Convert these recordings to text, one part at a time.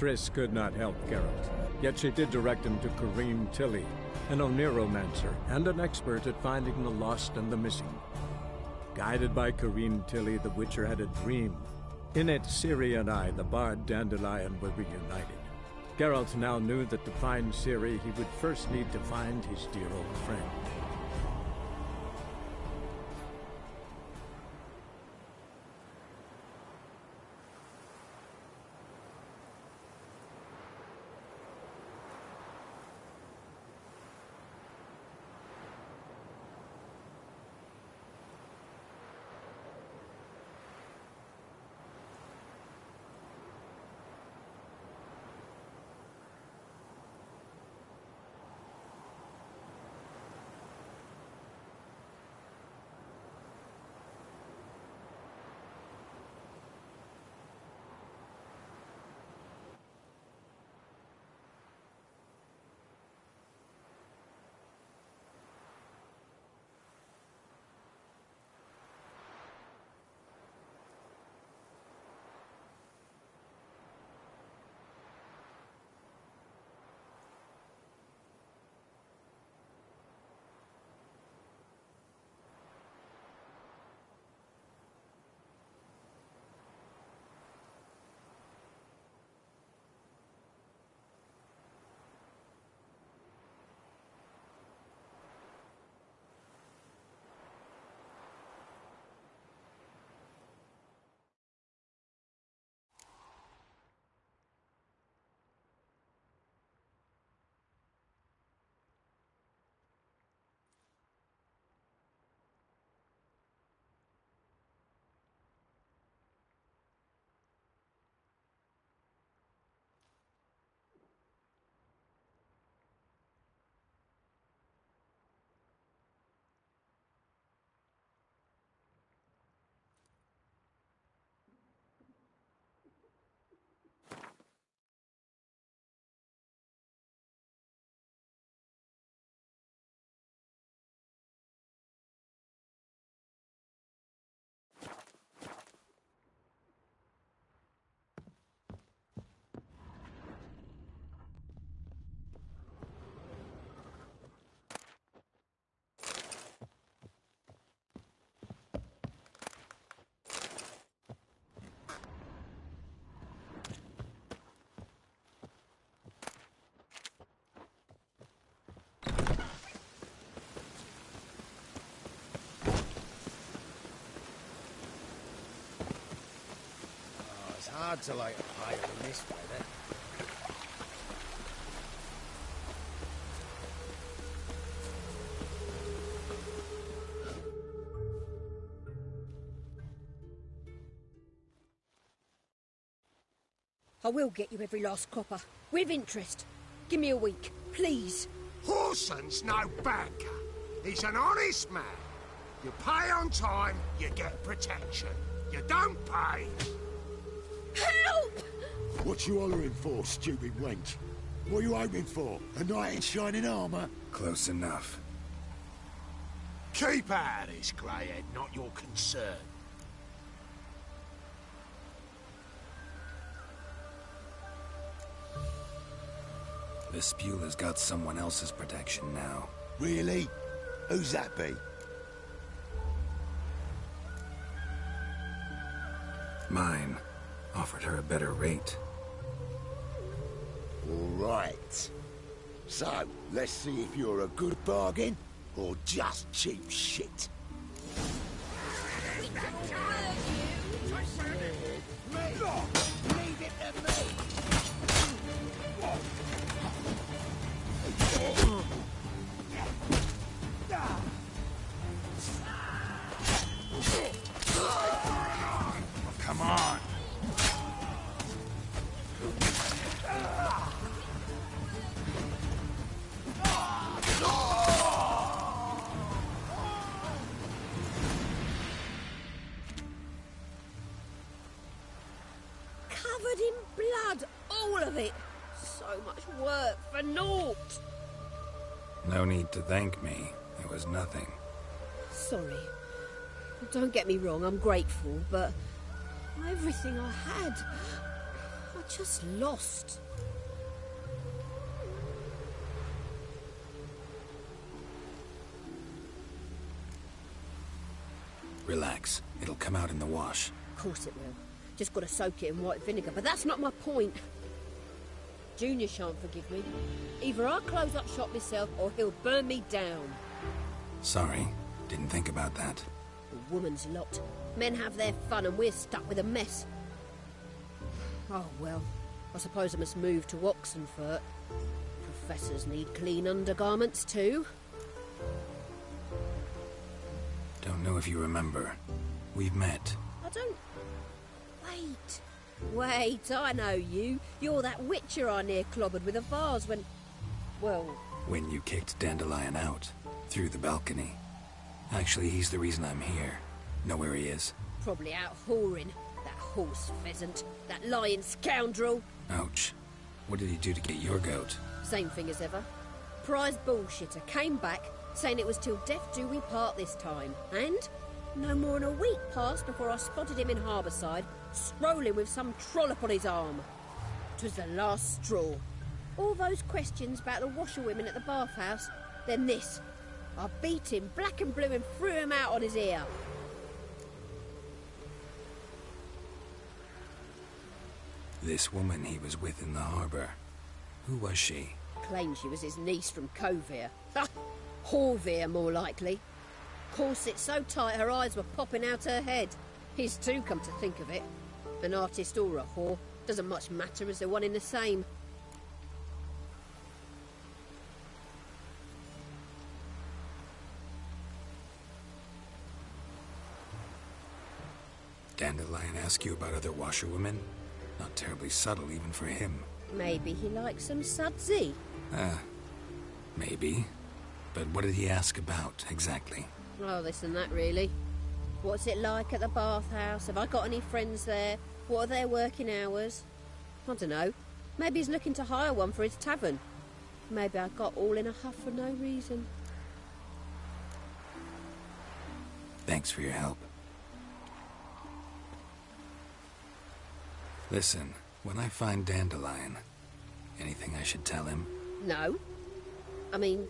Triss could not help Geralt, yet she did direct him to Karim Tilly, an Oniromancer and an expert at finding the lost and the missing. Guided by Karim Tilly, the Witcher had a dream. In it, Ciri and I, the bard Dandelion, were reunited. Geralt now knew that to find Ciri, he would first need to find his dear old friend. Hard to light a fire in this weather. I will get you every last copper, with interest. Give me a week, please. Whoreson's no banker. He's an honest man. You pay on time, you get protection. You don't pay. Help! What you hollering for, stupid wench? What are you hoping for? A knight in shining armour? Close enough. Keep out of this, Greyhead, not your concern. The Spewler's got someone else's protection now. Really? Who's that be? Mine. Offered her a better rate. All right. So, let's see if you're a good bargain or just cheap shit. Leave it to me. Come on. Covered in blood, all of it. So much work for naught. No need to thank me. It was nothing. Sorry. Don't get me wrong, I'm grateful, but everything I had, I just lost. Relax. It'll come out in the wash. Of course it will. Just got to soak it in white vinegar, but that's not my point. Junior shan't forgive me. Either I'll close up shop myself or he'll burn me down. Sorry. Didn't think about that. A woman's lot. Men have their fun and we're stuck with a mess. Oh well, I suppose I must move to Oxenfurt. Professors need clean undergarments too. Don't know if you remember. We've met. I don't... Wait, I know you. You're that witcher I near clobbered with a vase when... Well... When you kicked Dandelion out. Through the balcony. Actually, he's the reason I'm here. Know where he is? Probably out whoring. That horse pheasant. That lying scoundrel. Ouch. What did he do to get your goat? Same thing as ever. Prize bullshitter came back, saying it was till death do we part this time. And no more than a week passed before I spotted him in Harbourside, strolling with some trollop on his arm. 'Twas the last straw. All those questions about the washerwomen at the bathhouse, then this. I beat him black and blue and threw him out on his ear. This woman he was with in the harbour. Who was she? Claimed she was his niece from Kovir. Horvir, more likely. Corset so tight her eyes were popping out her head. His too, come to think of it. An artist or a whore. Doesn't much matter as they're one in the same. Dandelion ask you about other washerwomen? Not terribly subtle even for him. Maybe he likes some sudsy. Maybe. But what did he ask about, exactly? Oh, this and that, really. What's it like at the bathhouse? Have I got any friends there? What are their working hours? I don't know. Maybe he's looking to hire one for his tavern. Maybe I got all in a huff for no reason. Thanks for your help. Listen, when I find Dandelion, anything I should tell him? No. I mean,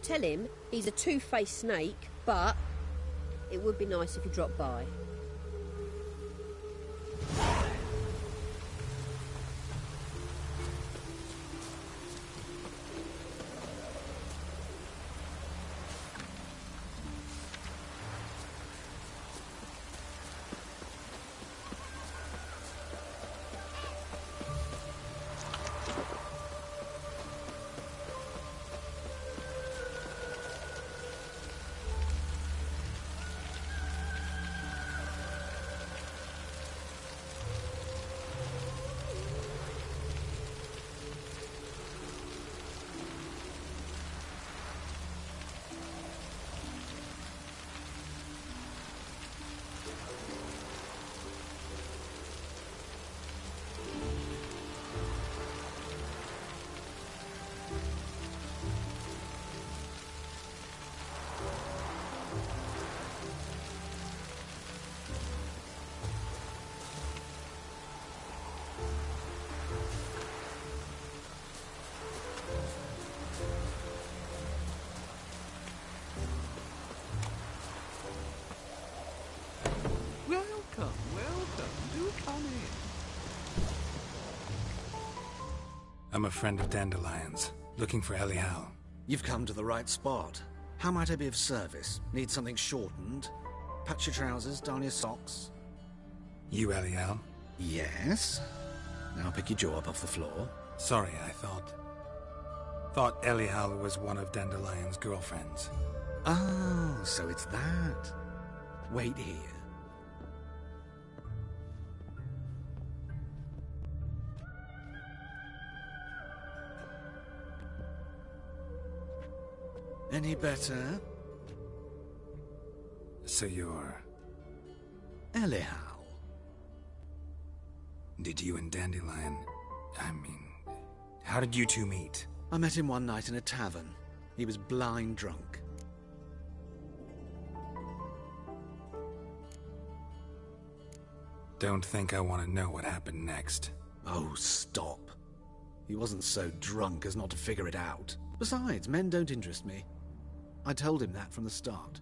tell him he's a two-faced snake, but it would be nice if he dropped by. I'm a friend of Dandelion's, looking for Elial. You've come to the right spot. How might I be of service? Need something shortened? Patch your trousers, darn your socks? You Elial? Yes. Now pick your jaw up off the floor. Sorry, I thought Elial was one of Dandelion's girlfriends. Oh, so it's that. Wait here. Any better? So you're... Elial. Did you and Dandelion... how did you two meet? I met him one night in a tavern. He was blind drunk. Don't think I want to know what happened next. Oh, stop. He wasn't so drunk as not to figure it out. Besides, men don't interest me. I told him that from the start.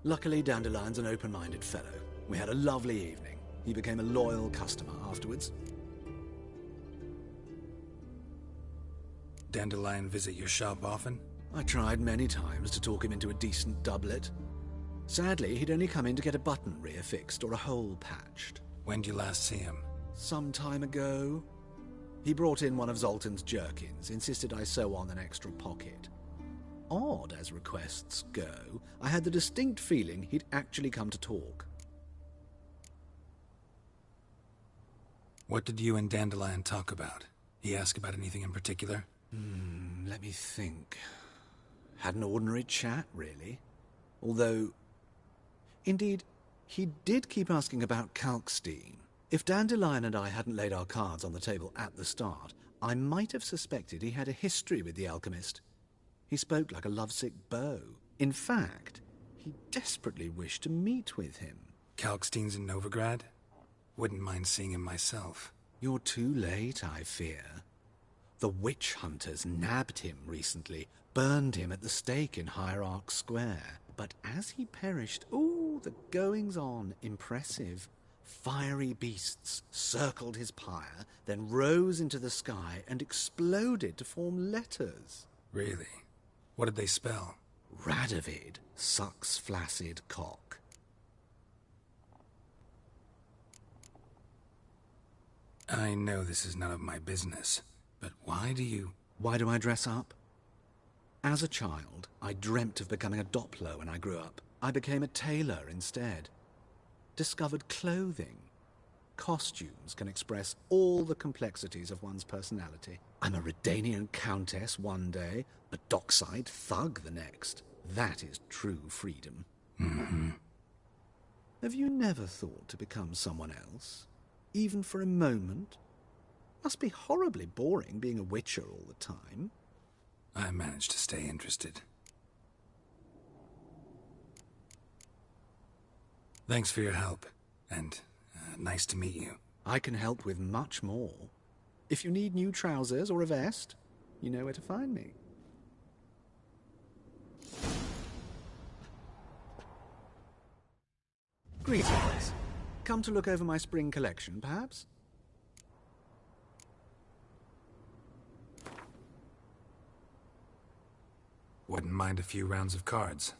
Luckily, Dandelion's an open-minded fellow. We had a lovely evening. He became a loyal customer afterwards. Dandelion visit your shop often? I tried many times to talk him into a decent doublet. Sadly, he'd only come in to get a button reaffixed or a hole patched. When did you last see him? Some time ago. He brought in one of Zoltan's jerkins, insisted I sew on an extra pocket. Odd as requests go, I had the distinct feeling he'd actually come to talk. What did you and Dandelion talk about? He asked about anything in particular? Let me think. Had an ordinary chat, really. Although, indeed, he did keep asking about Kalkstein. If Dandelion and I hadn't laid our cards on the table at the start, I might have suspected he had a history with the alchemist. He spoke like a lovesick beau. In fact, he desperately wished to meet with him. Kalkstein's in Novigrad? Wouldn't mind seeing him myself. You're too late, I fear. The witch hunters nabbed him recently, burned him at the stake in Hierarch Square. But as he perished, the goings-on, impressive. Fiery beasts circled his pyre, then rose into the sky and exploded to form letters. Really? What did they spell? Radovid sucks flaccid cock. I know this is none of my business, but why do I dress up? As a child, I dreamt of becoming a Doppler when I grew up. I became a tailor instead. Discovered clothing. Costumes can express all the complexities of one's personality. I'm a Redanian countess one day, a dockside thug the next. That is true freedom. Mm-hmm. Have you never thought to become someone else? Even for a moment? Must be horribly boring being a witcher all the time. I managed to stay interested. Thanks for your help, and nice to meet you. I can help with much more. If you need new trousers or a vest, you know where to find me. Greetings. Come to look over my spring collection, perhaps? Wouldn't mind a few rounds of cards.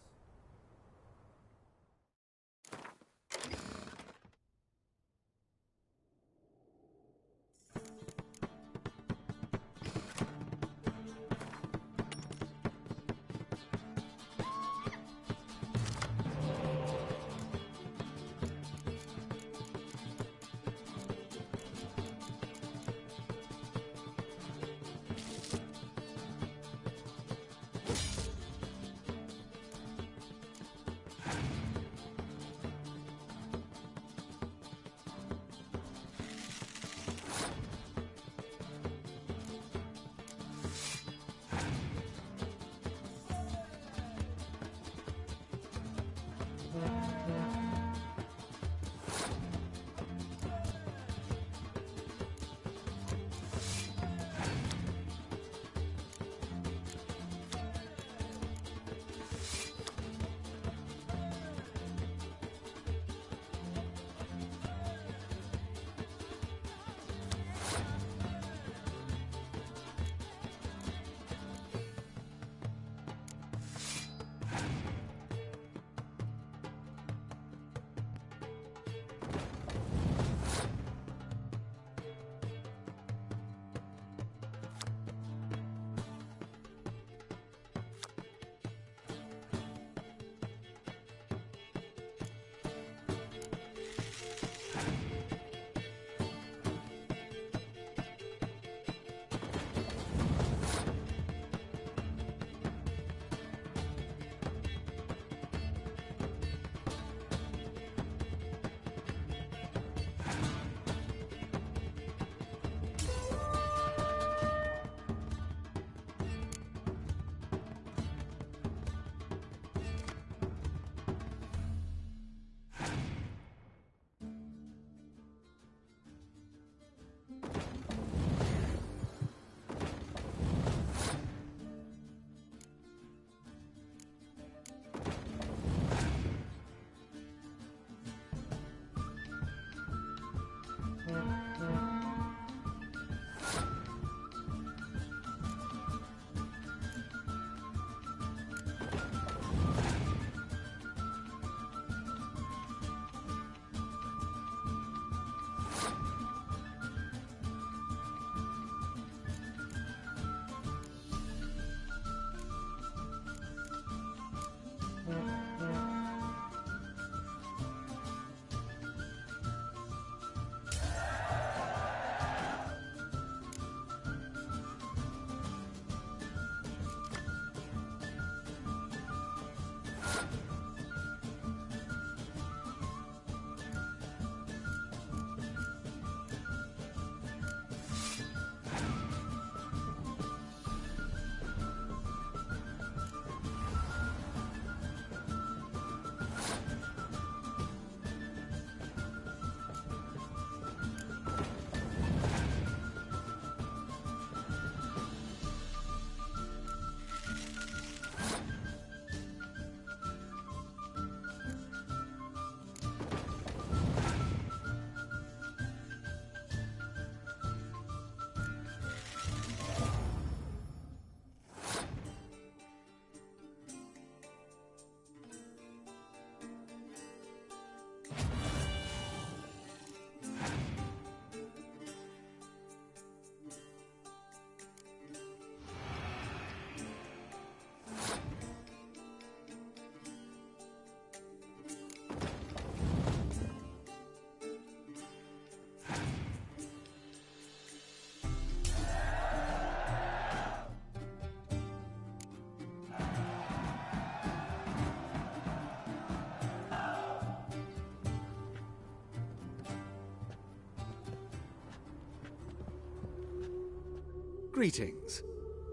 Greetings.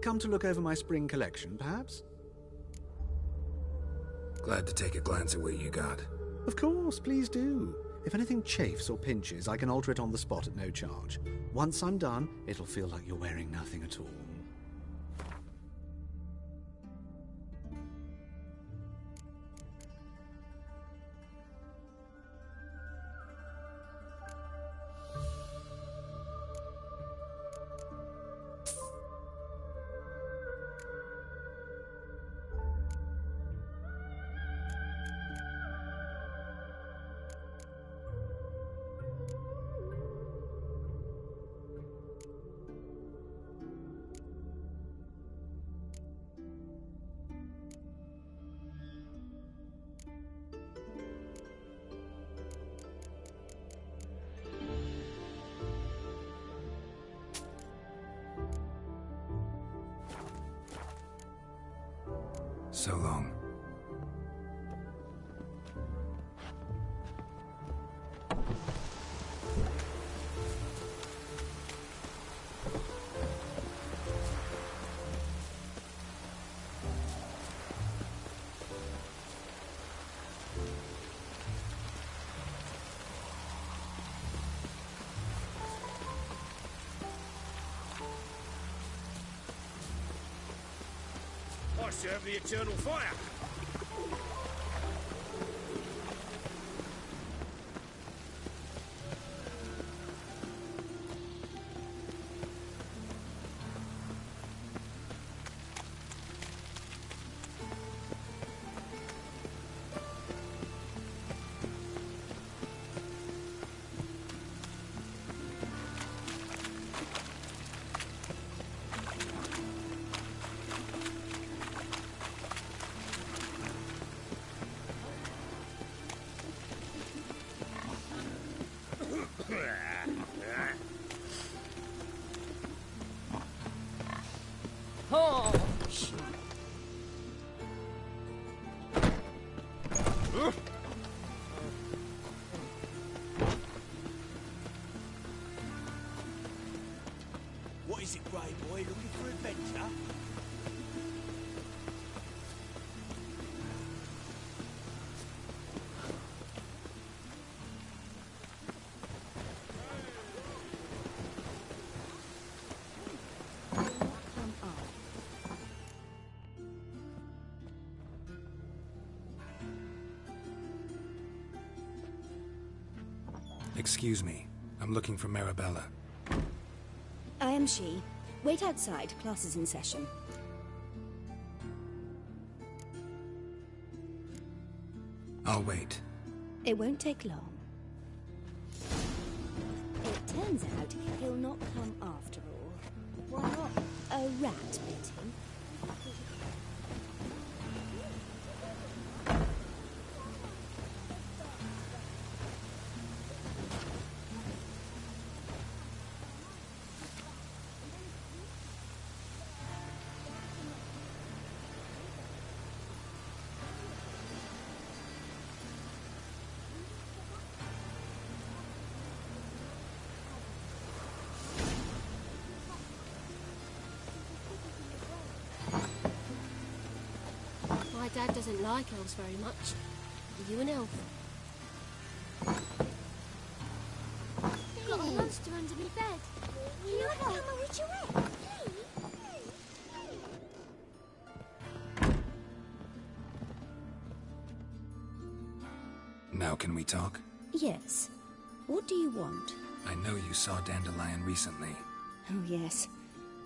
Come to look over my spring collection, perhaps? Glad to take a glance at what you got. Of course, please do. If anything chafes or pinches, I can alter it on the spot at no charge. Once I'm done, it'll feel like you're wearing nothing at all. So long. I serve the eternal fire. Oh, What is it, Grey Boy? Looking for adventure? Excuse me. I'm looking for Marabella. I am she. Wait outside. Class is in session. I'll wait. It won't take long. It turns out he'll not come after all. Why not? A rat bit him. my dad doesn't like elves very much. Are you an elf? Got a monster under me bed. You know what? Mama, would you wait? Now can we talk? Yes. What do you want? I know you saw Dandelion recently. Oh, yes.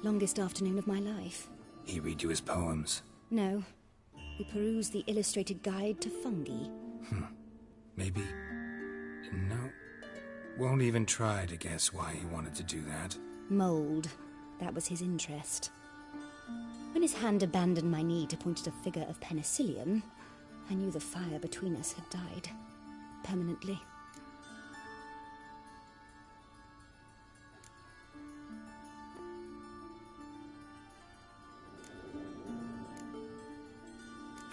Longest afternoon of my life. He read you his poems. No. We perused the illustrated guide to fungi. Maybe... No. Won't even try to guess why he wanted to do that. Mold. That was his interest. When his hand abandoned my knee to point at a figure of penicillium, I knew the fire between us had died. Permanently.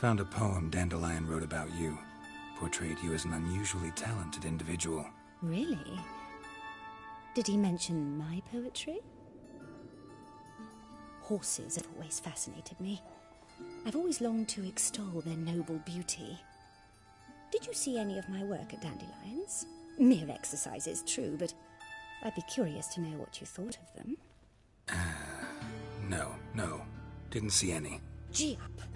Found a poem Dandelion wrote about you. Portrayed you as an unusually talented individual. Really? Did he mention my poetry? Horses have always fascinated me. I've always longed to extol their noble beauty. Did you see any of my work at Dandelions? Mere exercises, true, but I'd be curious to know what you thought of them. No. Didn't see any. Gee up!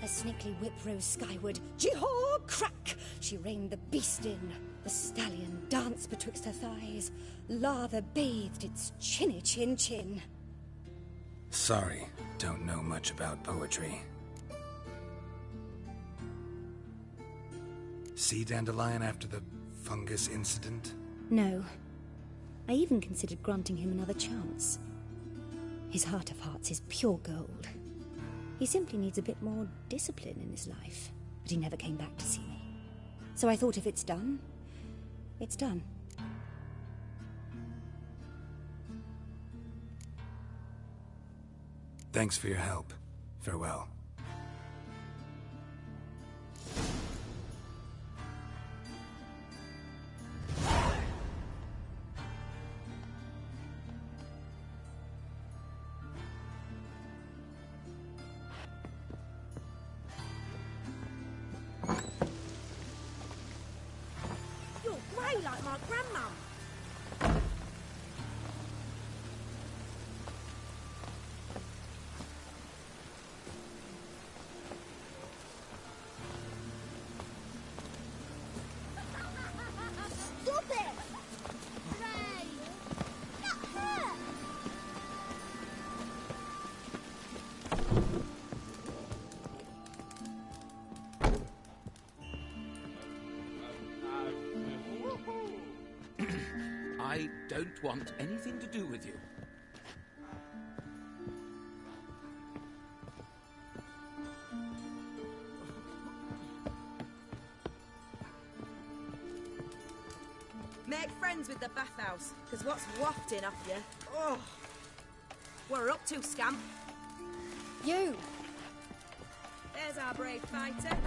A snaky whip rose skyward. Gee-haw! Crack! She reined the beast in. The stallion danced betwixt her thighs. Lather bathed its chinny chin. Sorry, don't know much about poetry. See Dandelion after the fungus incident? No. I even considered granting him another chance. His heart of hearts is pure gold. He simply needs a bit more discipline in his life. But he never came back to see me. So I thought if it's done, it's done. Thanks for your help. Farewell. You're grey like my grandmum. Stop it! Ray! Not her! I don't want anything to do with you. Make friends with the bathhouse, because what's wafting off you? Oh! What are up to, scamp? You! There's our brave fighter.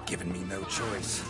Given me no choice.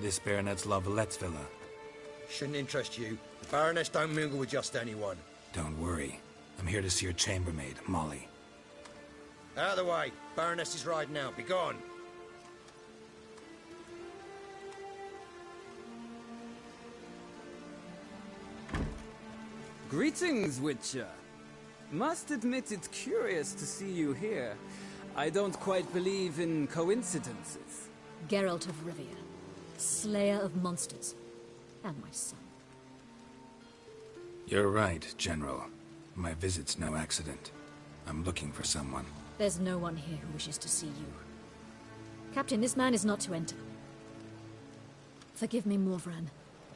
this Baronet's La Vallette's villa. Shouldn't interest you. The Baroness don't mingle with just anyone. Don't worry. I'm here to see your chambermaid, Molly. Out of the way. Baroness is riding out. Be gone. Greetings, Witcher. Must admit it's curious to see you here. I don't quite believe in coincidences. Geralt of Rivia, slayer of monsters, and my son. You're right, General. My visit's no accident. I'm looking for someone. There's no one here who wishes to see you. Captain, this man is not to enter. Forgive me, Morvran,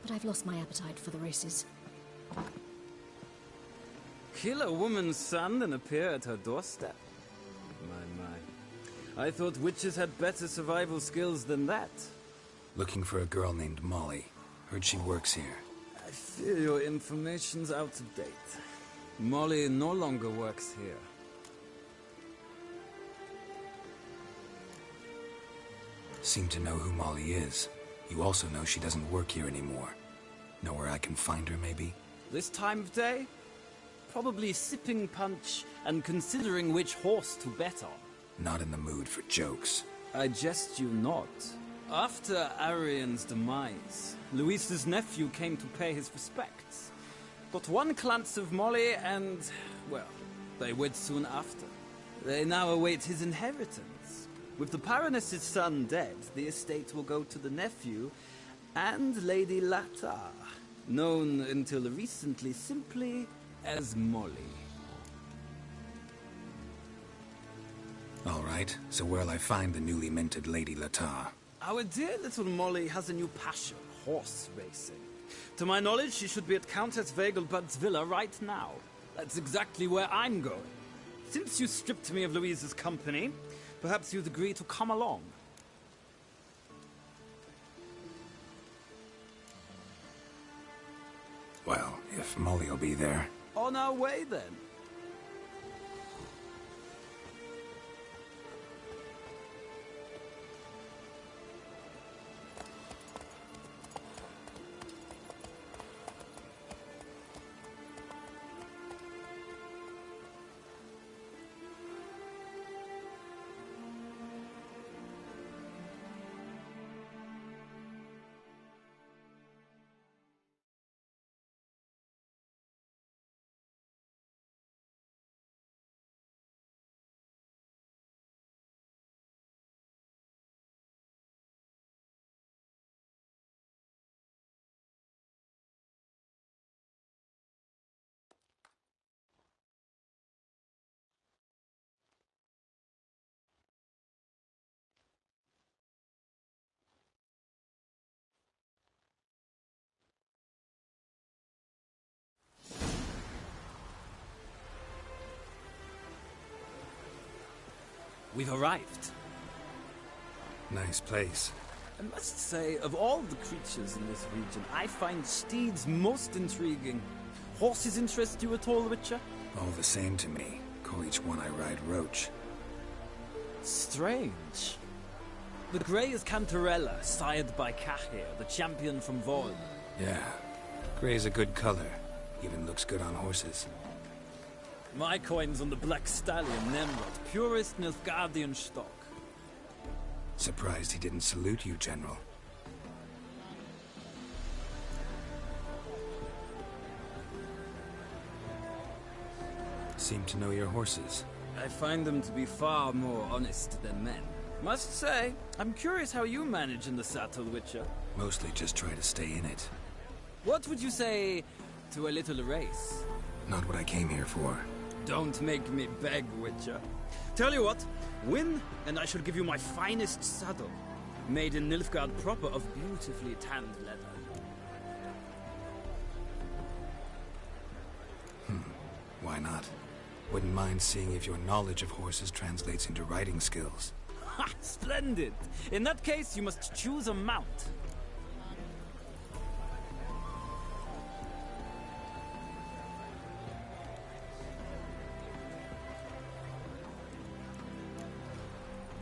but I've lost my appetite for the races. Kill a woman's son and appear at her doorstep? My. I thought witches had better survival skills than that. Looking for a girl named Molly. Heard she works here. I fear your information's out of date. Molly no longer works here. Seem to know who Molly is. You also know she doesn't work here anymore. Know where I can find her, maybe? This time of day? Probably sipping punch and considering which horse to bet on. Not in the mood for jokes. I jest you not. After Arian's demise, Luis's nephew came to pay his respects. Got one glance of Molly and, well, they wed soon after. They now await his inheritance. With the Baroness's son dead, the estate will go to the nephew and Lady Latar, known until recently simply as Molly. All right, so where'll I find the newly minted Lady Latar? Our dear little Molly has a new passion, horse racing. To my knowledge, she should be at Countess Vegelbud's villa right now. That's exactly where I'm going. Since you stripped me of Louise's company, perhaps you'd agree to come along. Well, if Molly'll be there. On our way, then. We've arrived. Nice place. I must say, of all the creatures in this region, I find steeds most intriguing. Horses interest you at all, Witcher? All the same to me. Call each one I ride Roach. Strange. The grey is Cantarella, sired by Cahir, the champion from Voln. Yeah. Grey's a good color. Even looks good on horses. My coin's on the Black Stallion, Nemrod, purest Nilfgaardian stock. Surprised he didn't salute you, General. Seem to know your horses. I find them to be far more honest than men. Must say, I'm curious how you manage in the saddle, Witcher. Mostly just try to stay in it. What would you say to a little race? Not what I came here for. Don't make me beg, Witcher. Tell you what, win, and I shall give you my finest saddle. Made in Nilfgaard proper of beautifully tanned leather. Why not? Wouldn't mind seeing if your knowledge of horses translates into riding skills. Ha! Splendid! In that case, you must choose a mount.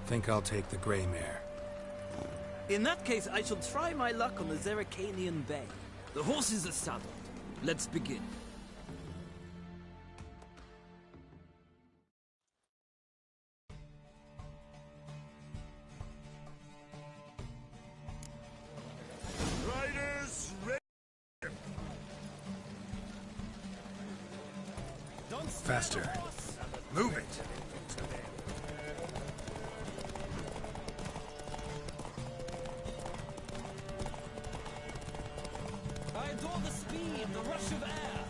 Think I'll take the gray mare. In that case, I shall try my luck on the Zerrikanian Bay. The horses are saddled. Let's begin. Riders, ready. Faster. Move it. I adore the speed, the rush of air.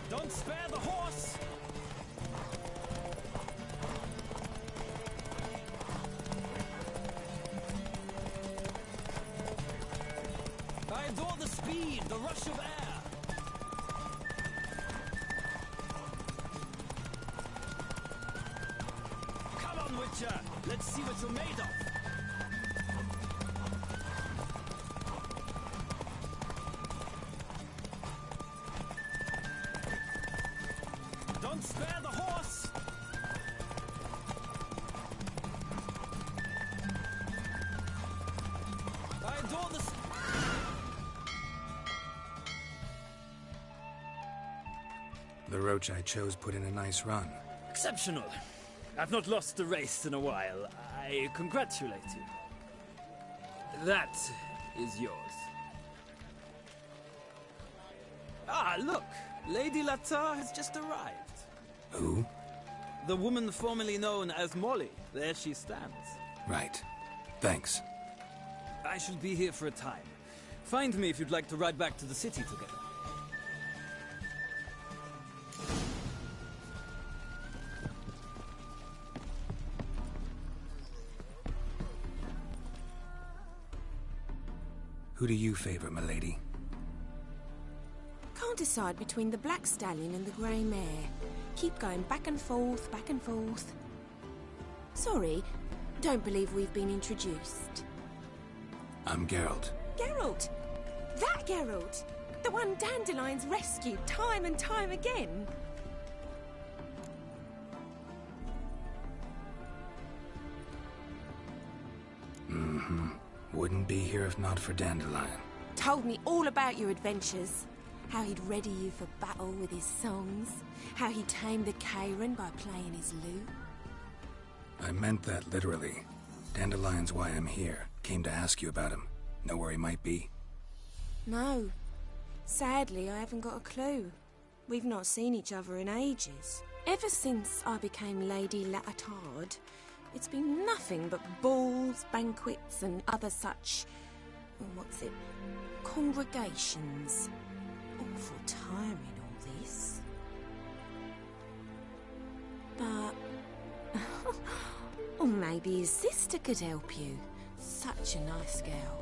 Don't spare the horse. I adore the speed, the rush of air. Come on, Witcher. Let's see what you're made of. Don't spare the horse. I adore the... The roach I chose put in a nice run. Exceptional. I've not lost a race in a while. I congratulate you. That is yours. Ah, look! Lady Latar has just arrived. Who? The woman formerly known as Molly. There she stands. Right. Thanks. I shall be here for a time. Find me if you'd like to ride back to the city together. Who do you favor, milady? Can't decide between the black stallion and the grey mare. Keep going back and forth, back and forth. Sorry, don't believe we've been introduced. I'm Geralt. Geralt! That Geralt! The one Dandelion's rescued time and time again. Mm-hmm. Wouldn't be here if not for Dandelion. Told me all about your adventures. How he'd ready you for battle with his songs. How he tamed the Kayran by playing his lute. I meant that literally. Dandelion's why I'm here. Came to ask you about him. Know where he might be? No. Sadly, I haven't got a clue. We've not seen each other in ages. Ever since I became Lady Latard, it's been nothing but balls, banquets, and other such... congregations. Awful tiring, all this. But... or maybe his sister could help you. Such a nice girl.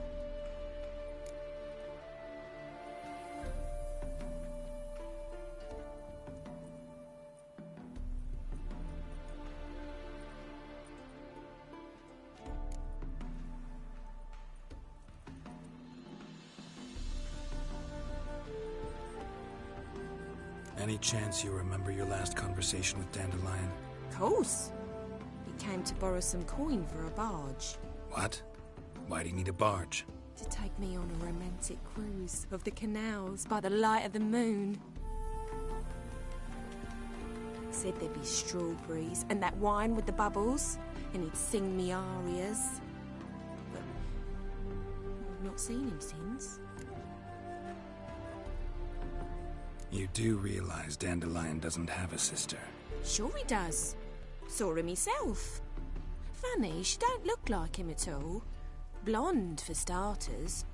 Any chance you remember your last conversation with Dandelion? Of course. He came to borrow some coin for a barge. What? Why do you need a barge? To take me on a romantic cruise of the canals by the light of the moon. Said there'd be strawberries and that wine with the bubbles, and he'd sing me arias. But I've not seen him since. You do realize Dandelion doesn't have a sister? Sure he does. Saw him himself. Funny, she don't look like him at all. Blonde, for starters.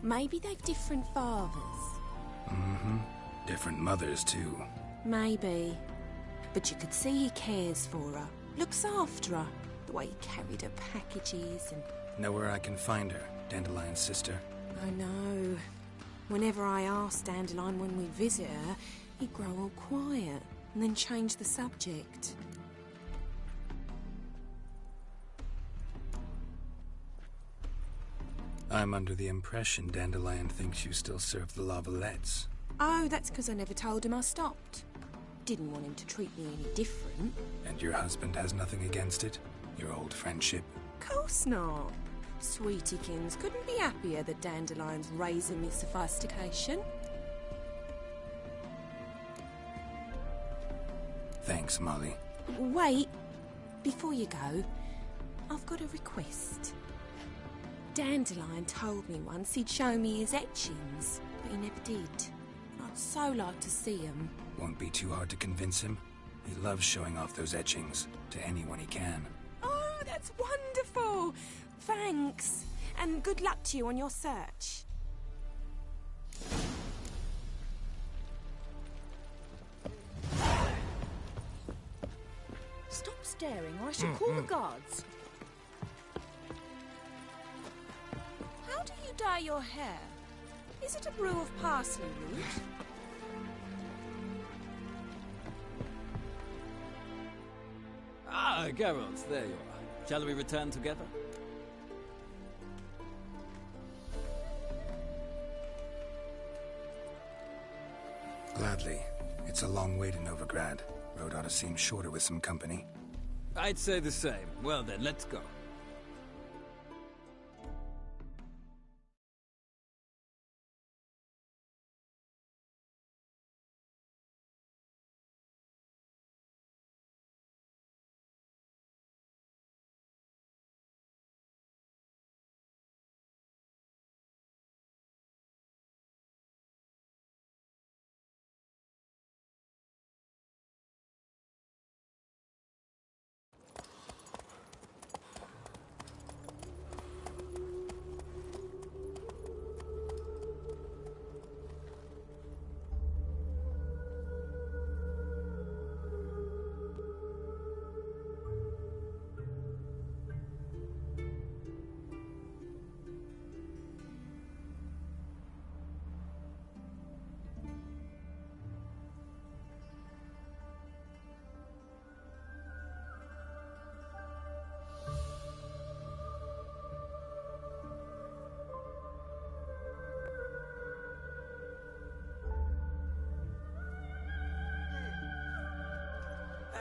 Maybe they've different fathers. Mm-hmm. Different mothers, too. Maybe. But you could see he cares for her. Looks after her. The way he carried her packages and... Know where I can find her, Dandelion's sister? I know. Whenever I asked Dandelion when we visit her, he'd grow all quiet and then change the subject. I'm under the impression Dandelion thinks you still serve the Lavalettes. Oh, that's because I never told him I stopped. didn't want him to treat me any different. And your husband has nothing against it? Your old friendship? Course not. Sweetiekins couldn't be happier that Dandelion's raising me sophistication. Thanks, Molly. Wait, before you go, I've got a request. Dandelion told me once he'd show me his etchings, but he never did. I'd so like to see them. Won't be too hard to convince him. He loves showing off those etchings to anyone he can. Oh, that's wonderful! Thanks, and good luck to you on your search. Stop staring or I shall call the guards. How do you dye your hair? Is it a brew of parsley root? Ah, Geralt, there you are. Shall we return together? Gladly. It's a long way to Novigrad. Road ought to seem shorter with some company. I'd say the same. Well then, let's go.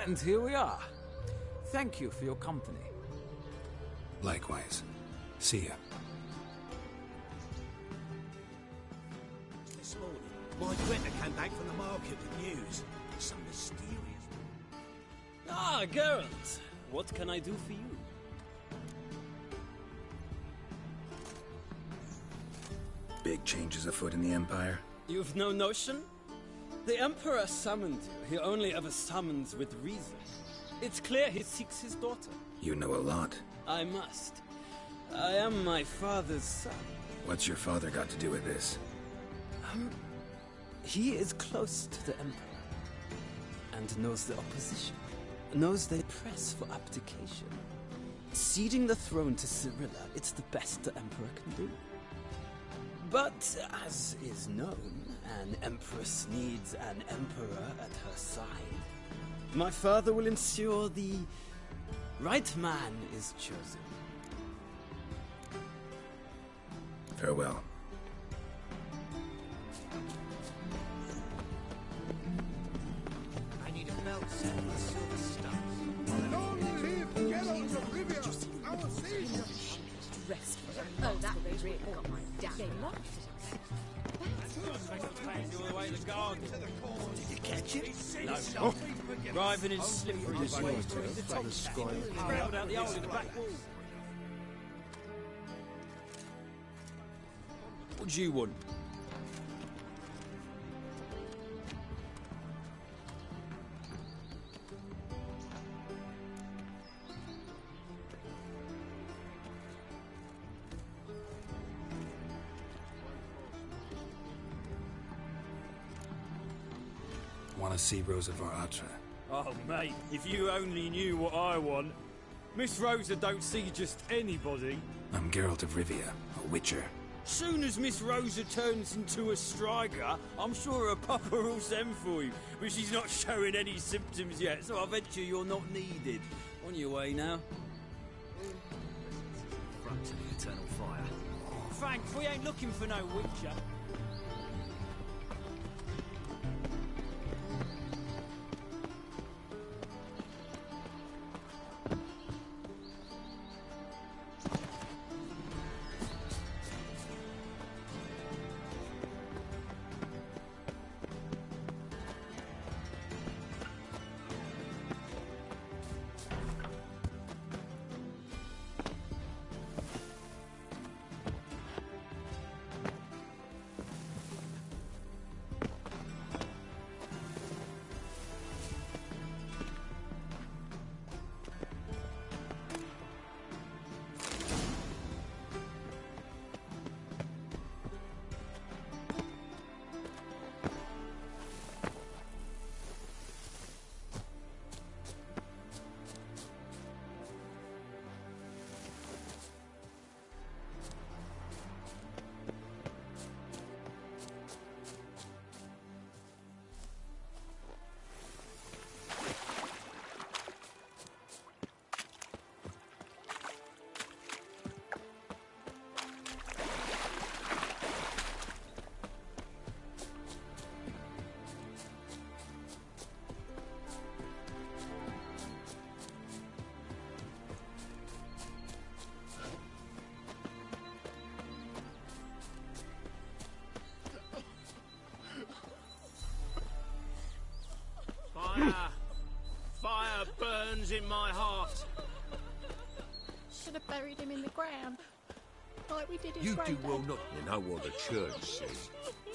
And here we are. Thank you for your company. Likewise. See ya. This morning, my Greta came back from the market with news. Some mysterious... Ah, Geralt. What can I do for you? Big changes afoot in the Empire. You've no notion? The Emperor summoned you. He only ever summons with reason. It's clear he seeks his daughter. You know a lot. I must. I am my father's son. What's your father got to do with this? He is close to the Emperor. And knows the opposition. Knows they press for abdication. Ceding the throne to Cirilla, it's the best the Emperor can do. But, as is known, an empress needs an emperor at her side. My father will ensure the right man is chosen. Farewell. I need a belt set with silver studs. Long live Geralt of Rivia, our savior! Rest for them. Oh, that was really got my damn. They loved it. Did you catch it? No. Driving in slippery ways between the top scrambled out the hole in the back wall. What do you want? Want to see Rosa var Atra? Oh, mate, if you only knew what I want. Miss Rosa don't see just anybody. I'm Geralt of Rivia, a witcher. Soon as Miss Rosa turns into a striker, I'm sure her papa will send for you. But she's not showing any symptoms yet, so I venture you're not needed. On your way now. Front to the eternal fire. Thanks, we ain't looking for no witcher. was in my heart. Should have buried him in the ground. Like we did his You do granddad. well not. You know what the church says.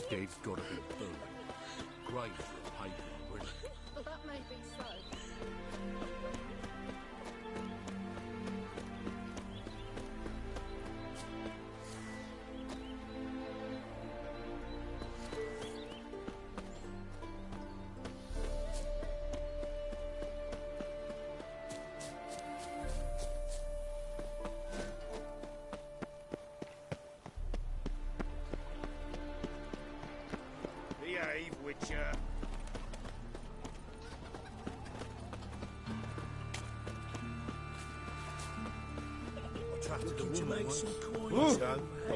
Dead's gotta be burned. Great for a pagan, really. Well, that may be so. Behave, Witcher. I trusted the woman once.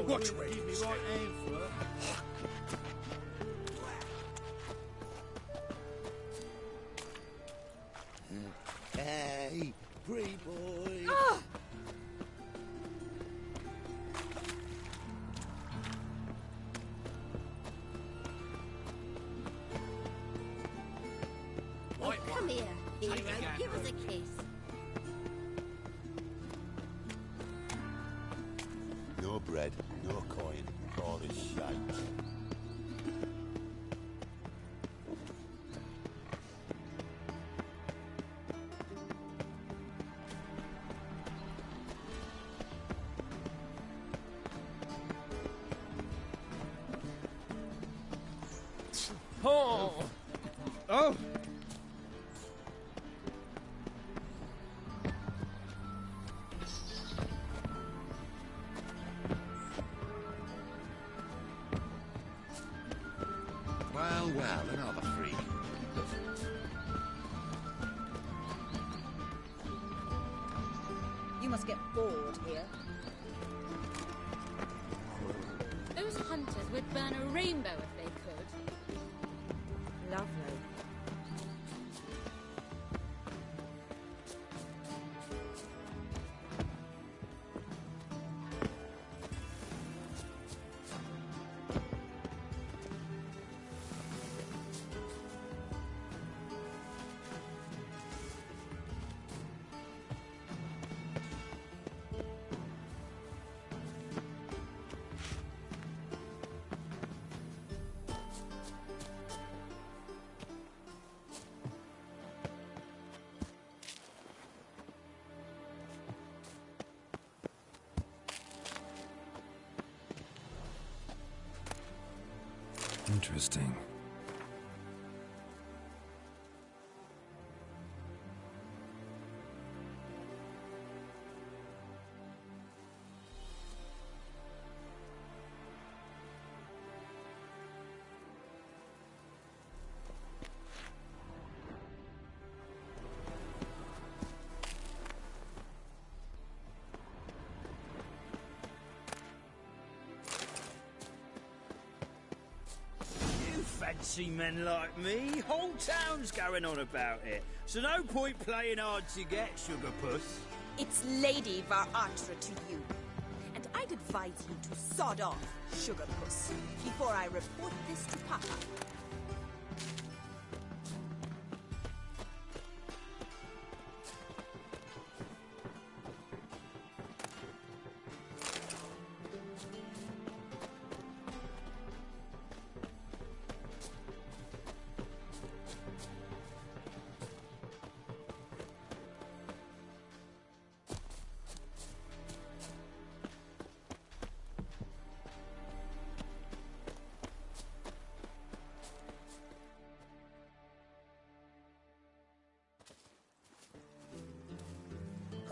Watch where you Give me step. right hand for her. Hey, pretty boy. Oh, come here, hero. Give us a kiss. No bread, no coin, all this shite. Oh! Oh! Well, another freak. You must get bored here. Those hunters would burn a rainbow if they could. Lovely. Interesting. Fancy men like me, whole town's going on about it. So no point playing hard to get, Sugar Puss. It's Lady Varatra to you. And I'd advise you to sod off, Sugar Puss, before I report this to Papa.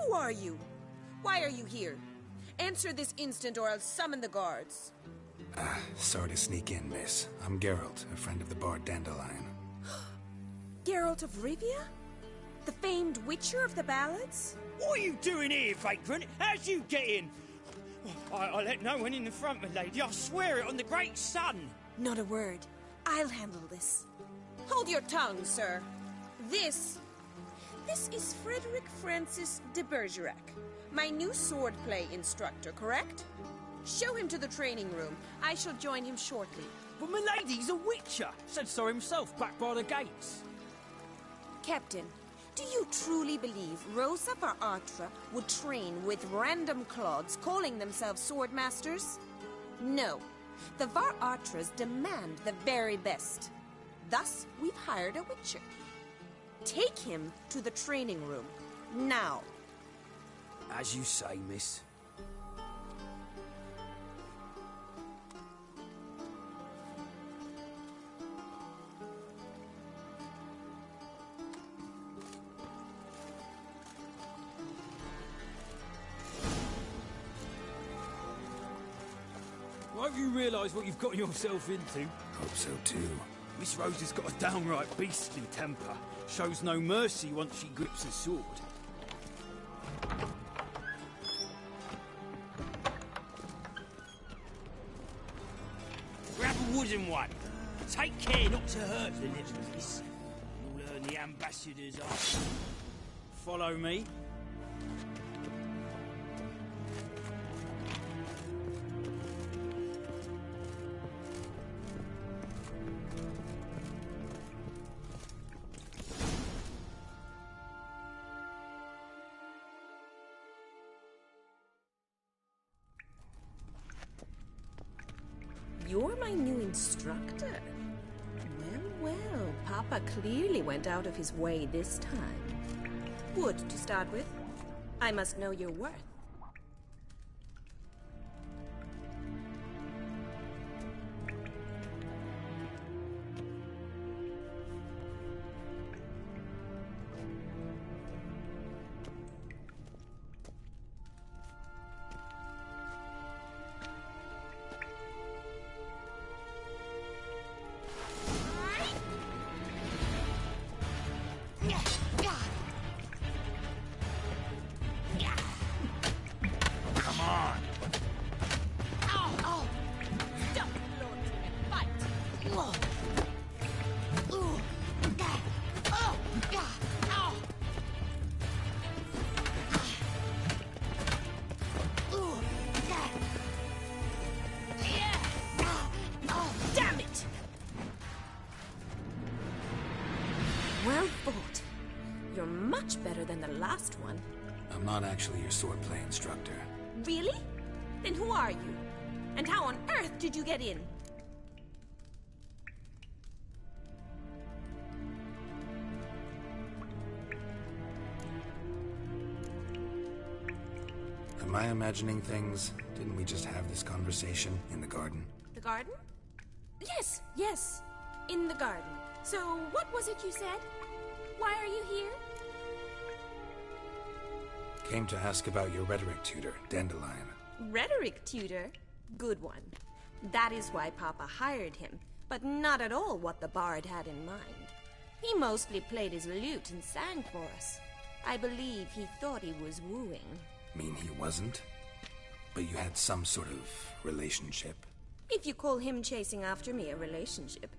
Who are you? Why are you here? Answer this instant or I'll summon the guards. Sorry to sneak in, miss. I'm Geralt, a friend of the bard Dandelion. Geralt of Rivia? The famed witcher of the ballads? What are you doing here, vagrant? How'd you get in? I let no one in the front, my lady. I swear it on the great sun. Not a word. I'll handle this. Hold your tongue, sir. This is Frederick Francis de Bergerac, my new swordplay instructor, correct? Show him to the training room. I shall join him shortly. But my lady's a witcher. Said so himself back by the gates. Captain, Do you truly believe Rosa var Atra would train with random clods calling themselves sword masters? No. The var Atras demand the very best. Thus, we've hired a witcher. Take him to the training room. Now. As you say, miss. Won't you realise what you've got yourself into? Hope so too. Miss Rose has got a downright beastly temper. Shows no mercy once she grips a sword. Grab a wooden one. Take care not to hurt the little miss. You'll earn the ambassador's eye. Follow me. You're my new instructor. Well, Papa clearly went out of his way this time. Wood, to start with. I must know your worth. Well fought. You're much better than the last one. I'm not actually your swordplay instructor. Really? Then who are you? And how on earth did you get in? Am I imagining things? Didn't we just have this conversation in the garden? The garden? Yes. In the garden. So, what was it you said? Why are you here? Came to ask about your rhetoric tutor, Dandelion. Rhetoric tutor? Good one. That is why Papa hired him, but not at all what the bard had in mind. He mostly played his lute and sang for us. I believe he thought he was wooing. Mean he wasn't? But you had some sort of relationship? If you call him chasing after me a relationship.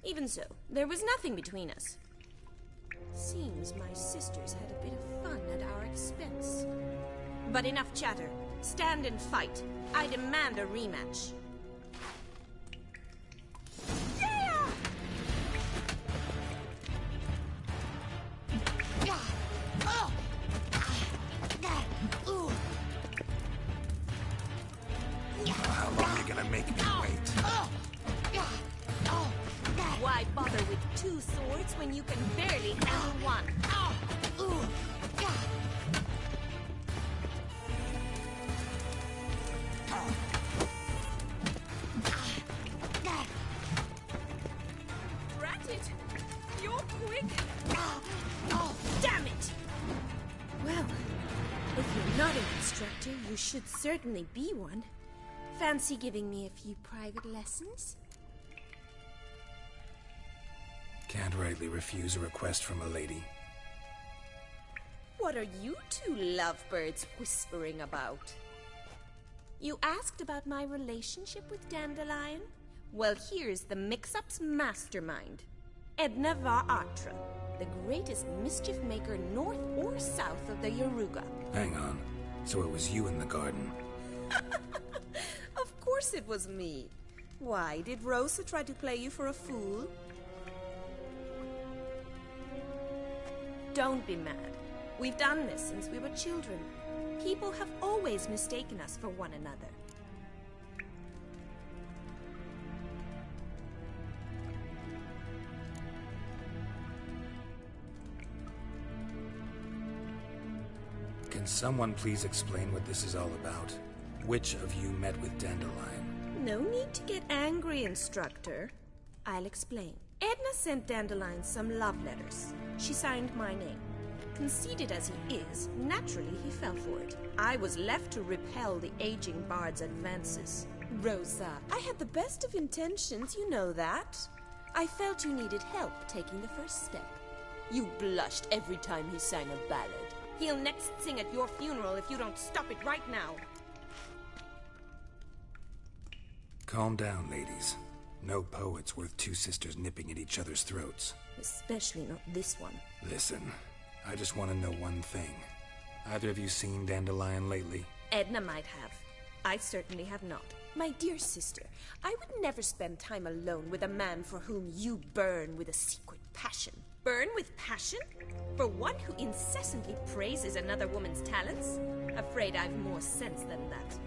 Even so, there was nothing between us. Seems my sisters had a bit of fun at our expense. But enough chatter. Stand and fight. I demand a rematch. How long are you gonna make me wait? Why bother with two swords when you can barely handle one? Rat it! You're quick! Damn it! Well, if you're not an instructor, you should certainly be one. Fancy giving me a few private lessons? Can't rightly refuse a request from a lady. What are you two lovebirds whispering about? You asked about my relationship with Dandelion? Well, here's the mix-up's mastermind. Edna var Atra, the greatest mischief maker north or south of the Yaruga. Hang on. So it was you in the garden? Of course it was me. Why, did Rosa try to play you for a fool? Don't be mad. We've done this since we were children. People have always mistaken us for one another. Can someone please explain what this is all about? Which of you met with Dandelion? No need to get angry, Instructor. I'll explain. Edna sent Dandelion some love letters. She signed my name. Conceited as he is, naturally he fell for it. I was left to repel the aging bard's advances. Rosa, I had the best of intentions, you know that. I felt you needed help taking the first step. You blushed every time he sang a ballad. He'll next sing at your funeral if you don't stop it right now. Calm down, ladies. No poet's worth two sisters nipping at each other's throats. Especially not this one. Listen, I just want to know one thing. Either of you seen Dandelion lately? Edna might have. I certainly have not. My dear sister, I would never spend time alone with a man for whom you burn with a secret passion. Burn with passion? For one who incessantly praises another woman's talents? Afraid I've more sense than that.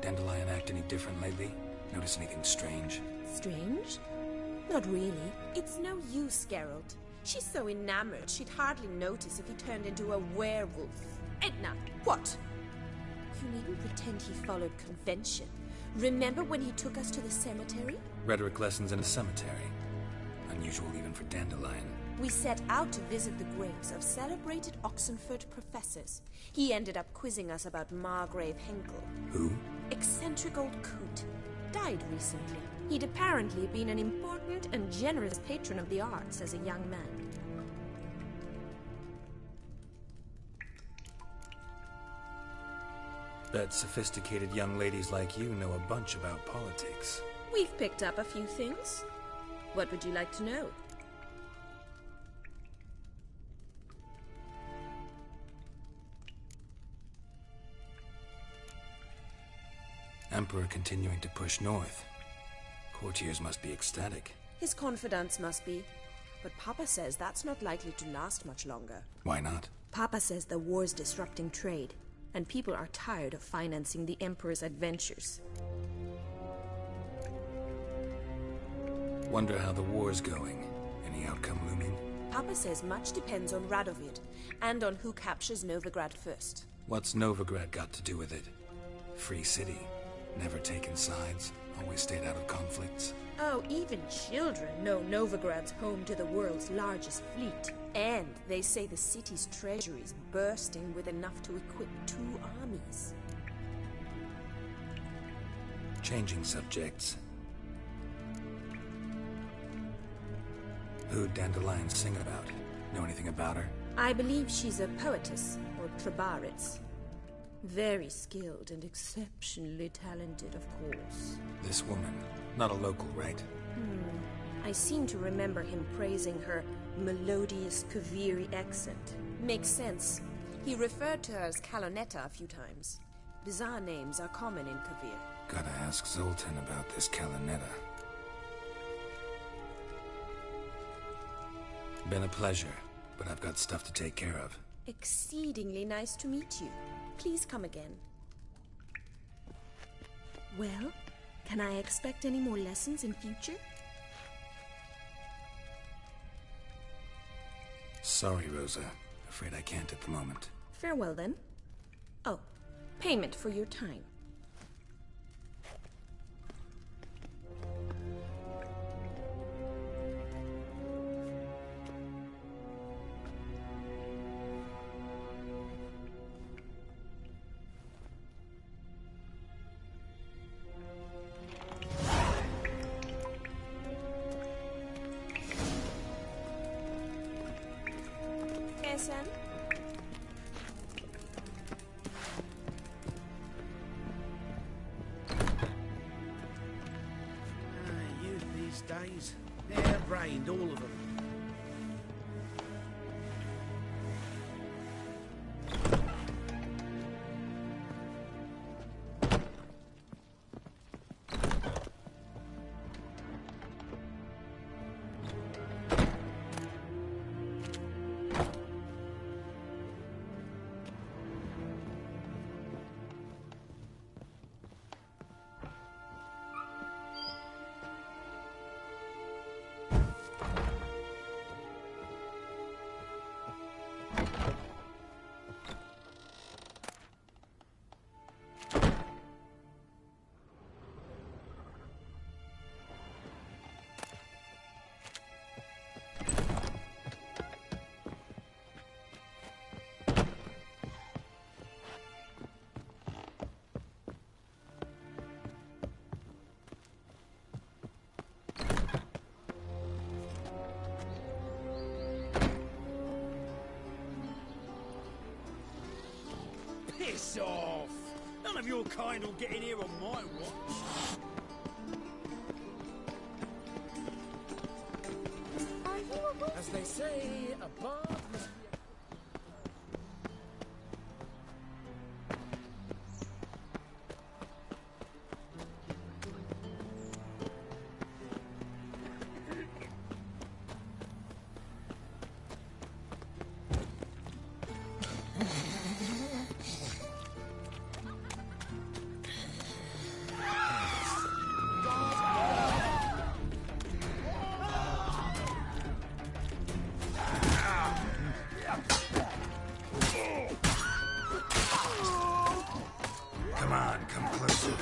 Dandelion act any different lately? Notice anything strange? Strange? Not really. It's no use, Geralt. She's so enamored she'd hardly notice if he turned into a werewolf. Edna, what? You needn't pretend he followed convention. Remember when he took us to the cemetery? Rhetoric lessons in a cemetery. Unusual even for Dandelion. We set out to visit the graves of celebrated Oxenford professors. He ended up quizzing us about Margrave Henkel. Who? Eccentric old coot. Died recently. He'd apparently been an important and generous patron of the arts as a young man. Bet sophisticated young ladies like you know a bunch about politics. We've picked up a few things. What would you like to know? Emperor continuing to push north. Courtiers must be ecstatic. His confidants must be. But Papa says that's not likely to last much longer. Why not? Papa says the war's disrupting trade, and people are tired of financing the Emperor's adventures. Wonder how the war's going. Any outcome looming? Papa says much depends on Radovid, and on who captures Novigrad first. What's Novigrad got to do with it? Free city. Never taken sides. Always stayed out of conflicts. Oh, even children know Novigrad's home to the world's largest fleet. And they say the city's treasury's bursting with enough to equip 2 armies. Changing subjects. Who'd Dandelion sing about? Know anything about her? I believe she's a poetess, or Trebaritz. Very skilled and exceptionally talented, of course. This woman, not a local, right? I seem to remember him praising her melodious Kaviri accent. Makes sense. He referred to her as Calonetta a few times. Bizarre names are common in Kavir. Gotta ask Zoltan about this Calonetta. Been a pleasure, but I've got stuff to take care of. Exceedingly nice to meet you. Please come again. Well, can I expect any more lessons in future? Sorry, Rosa. Afraid I can't at the moment. Farewell, then. Oh, payment for your time. Youth these days, hair-brained, all of them. Piss off! None of your kind will get in here on my watch. Are you a wolf? As they say, a bard must be Come on, come closer.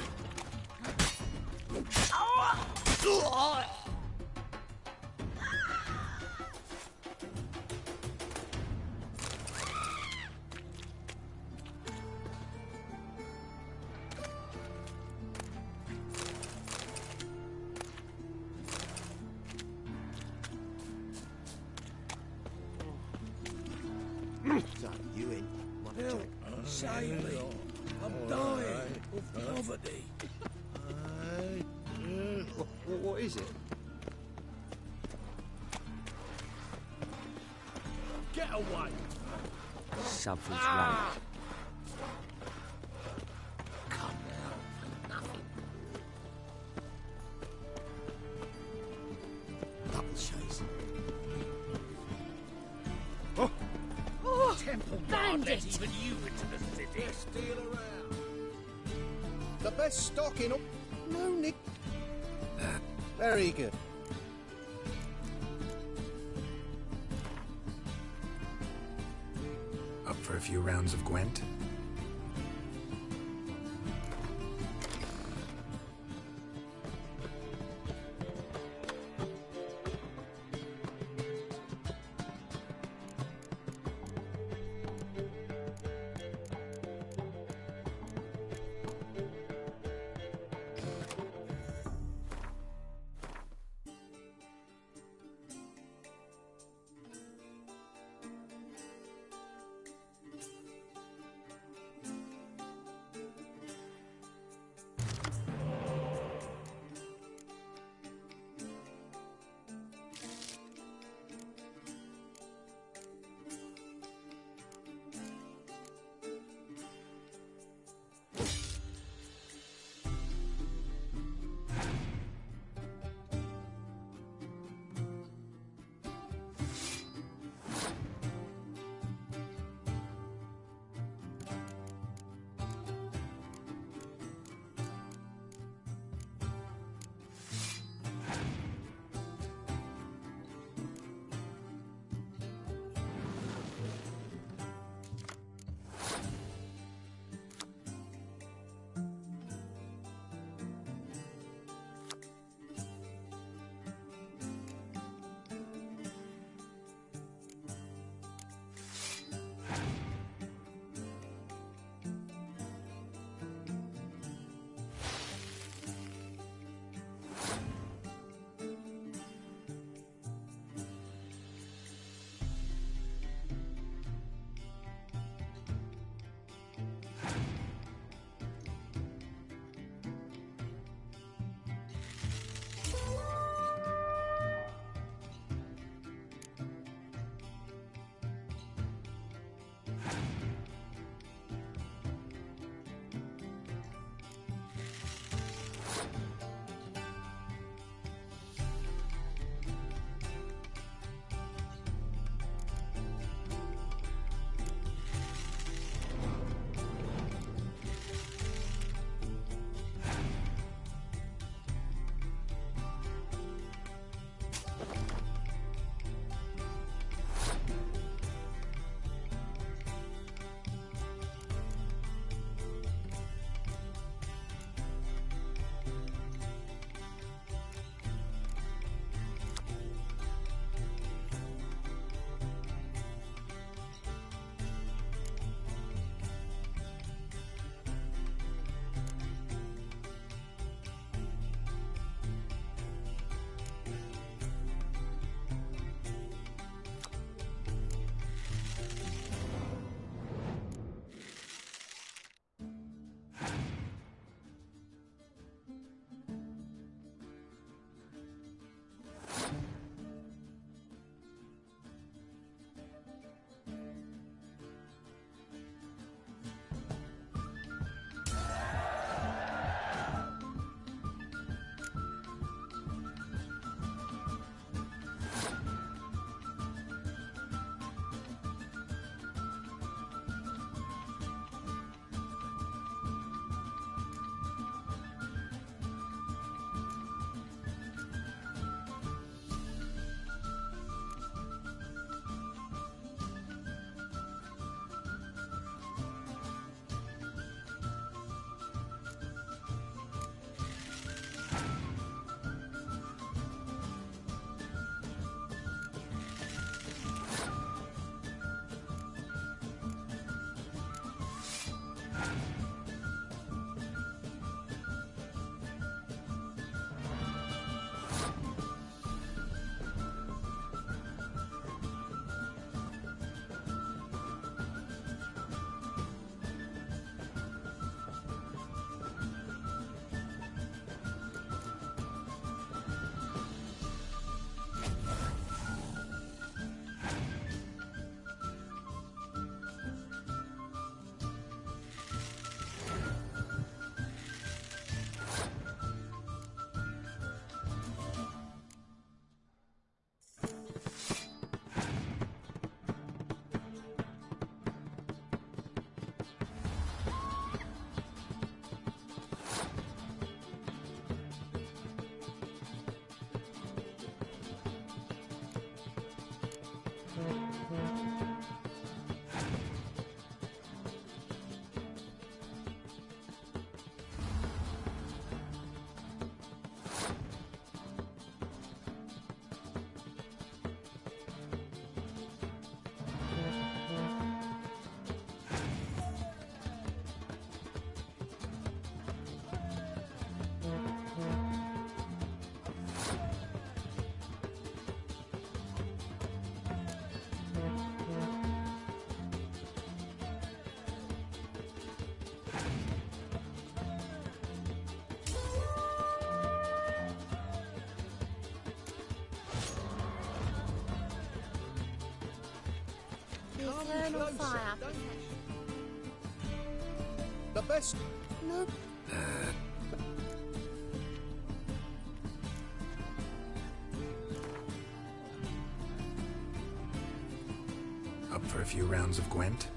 So, you in? Help, save me. I'm dying of poverty. What is it? Get away! Something's wrong. Come now, nothing. Double chase. Temple Bandit! let even you into the city. Steal around. The best stock in all. No, Nick. Very good. Up for a few rounds of Gwent? The Come eternal closer, fire. don't- The best... No. Up for a few rounds of Gwent?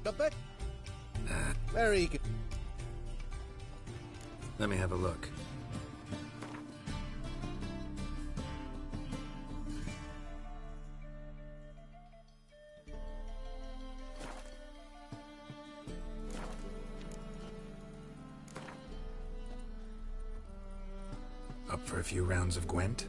The bet. Very good. Let me have a look. Up for a few rounds of Gwent?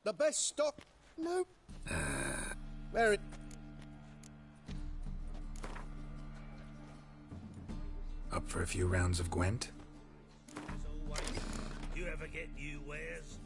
The best stock? No. Very... Up for a few rounds of Gwent? You ever get new wares?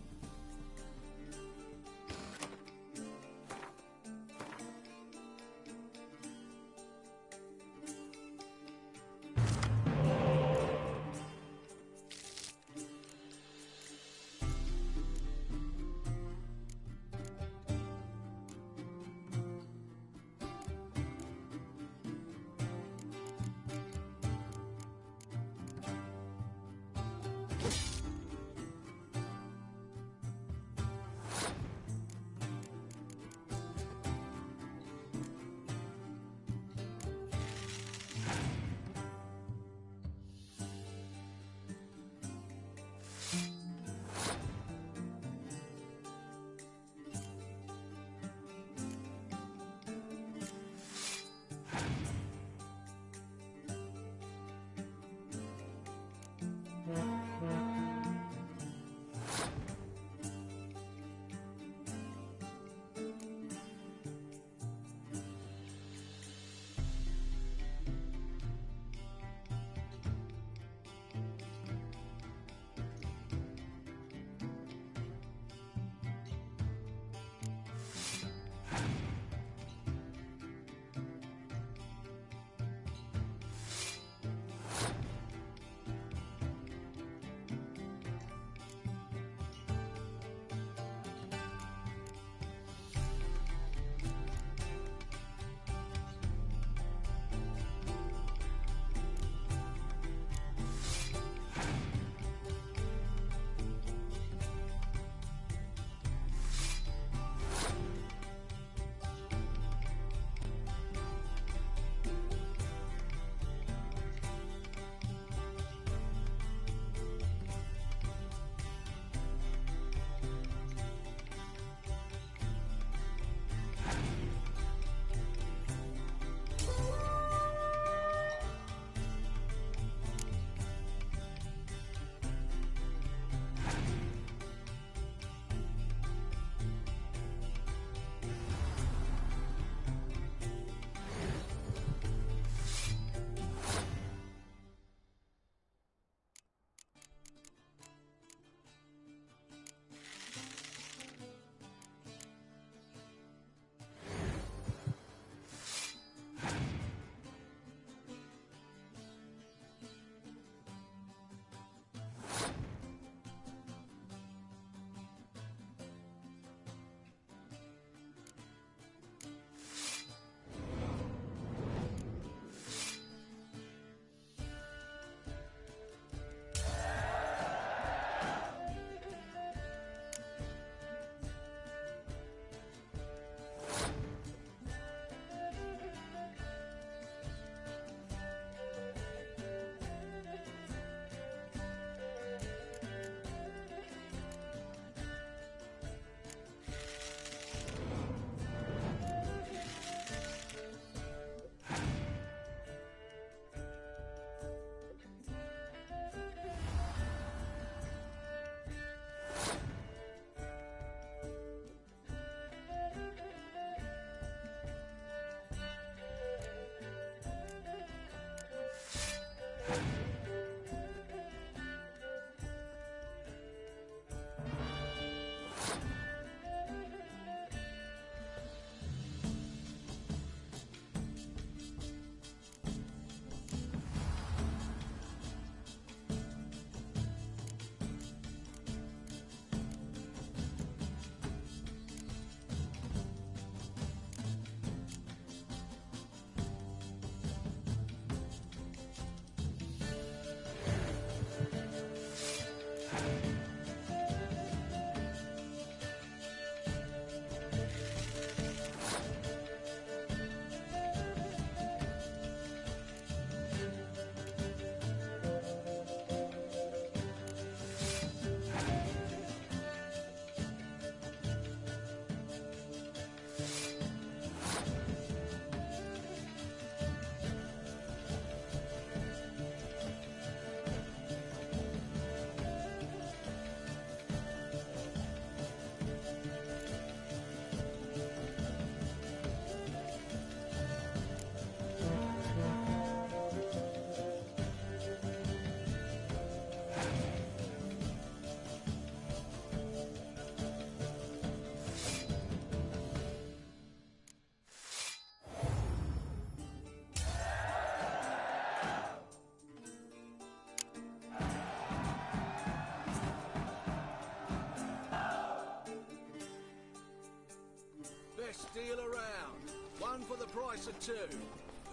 price of two.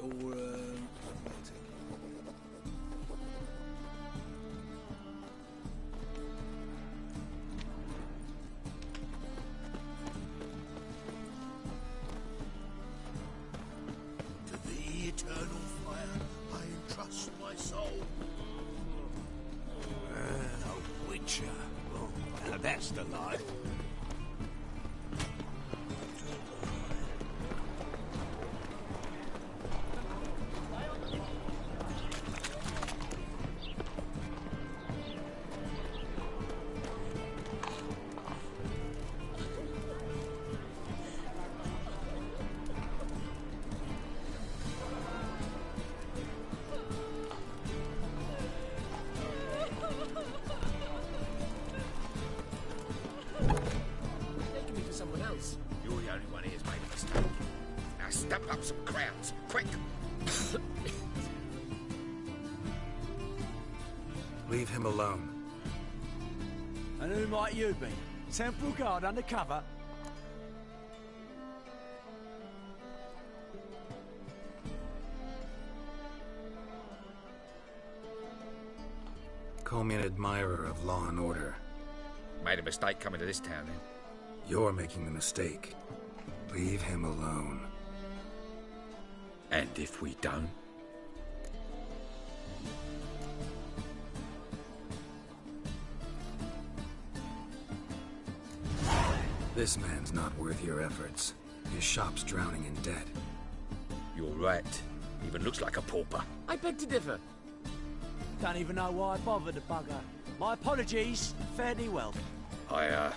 Or, To the eternal fire, I entrust my soul. A witcher. Oh, now that's the life. You're the only one here's made a mistake. Now stump up some crowds, quick! Leave him alone. And who might you be? Temple Guard undercover? Call me an admirer of law and order. Made a mistake coming to this town, then. You're making the mistake. Leave him alone. And if we don't? This man's not worth your efforts. His shop's drowning in debt. You're right. Even looks like a pauper. I beg to differ. Don't even know why I bothered the bugger. My apologies. Fare thee well. I,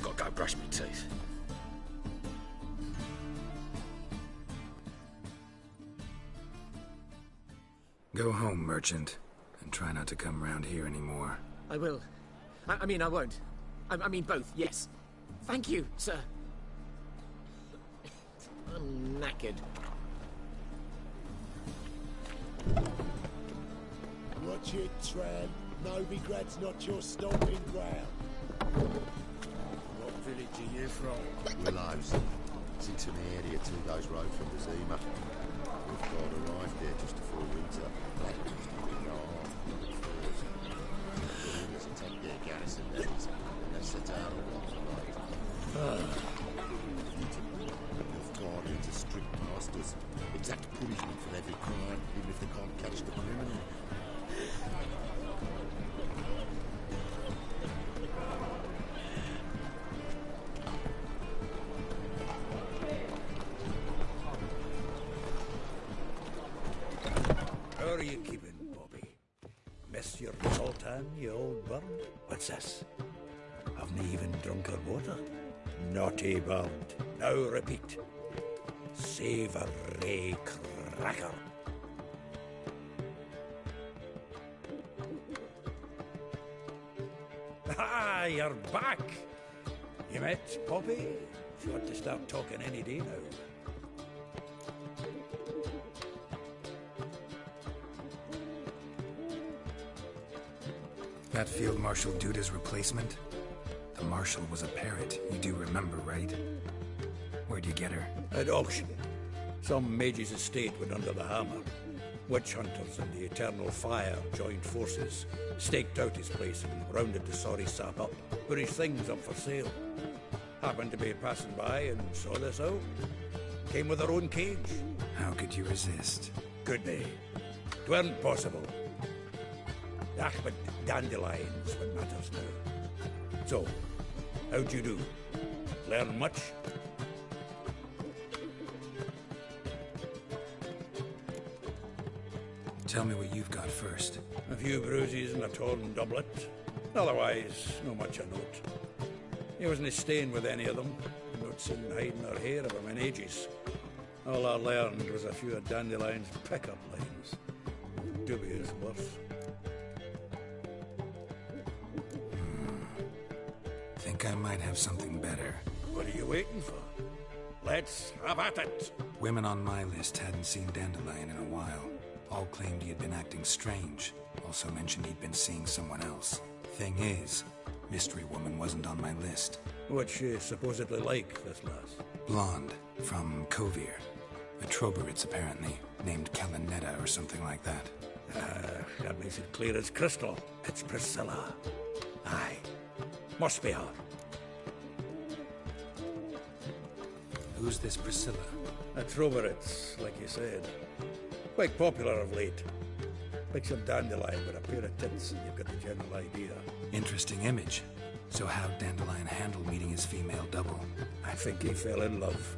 gotta go brush my teeth. Go home, merchant, and try not to come round here anymore. I will. I mean, I won't. I mean both, yes. Thank you, sir. I'm knackered. Watch it, Tran. Novigrad's not your stomping ground. What village are you from? Willows. Sits in the area 2 days' road from the Zima. We've got arrived there just before winter. That used to be hard. There's a take their garrison there, and they set out all once a night. We've gone into strict masters. Exact punishment for every crime, even if they can't catch the criminal. How are you keeping, Bobby? Monsieur Sultan, you old bird? What's this? Haven't even drunk her water? Naughty bird. Now repeat. Savoury cracker. Ah, you're back. You met Poppy? She ought to start talking any day now. That Field Marshal Duda's replacement? The Marshal was a parrot, you do remember, right? Where'd you get her? At auction. Some mage's estate went under the hammer. Witch hunters and the Eternal Fire joined forces, staked out his place and rounded the sorry sap up, put his things up for sale. Happened to be passing by and saw this out. Came with her own cage. How could you resist? Could they? 'Tweren't possible. Ah, but dandelions what matters now. So, how'd you do? Learn much? Tell me what you've got first. A few bruises and a torn doublet. Otherwise, no much a note. He wasn't staying with any of them. Not seen hiding or hair of him in ages. All I learned was a few of Dandelion's pick-up lines. Dubious worth. Think I might have something better. What are you waiting for? Let's have at it! Women on my list hadn't seen Dandelion in a while. All claimed he had been acting strange. Also mentioned he'd been seeing someone else. Thing is, Mystery Woman wasn't on my list. What's she supposedly like, this lass? Blonde, from Kovir. A Troberitz, apparently. Named Kalanetta or something like that. That makes it clear as crystal. It's Priscilla. Aye. Must be her. Who's this Priscilla? A Troberitz, like you said. Quite popular of late. Picture Dandelion with a pair of tits and you've got the general idea. Interesting image. So how'd Dandelion handle meeting his female double? I think he fell in love.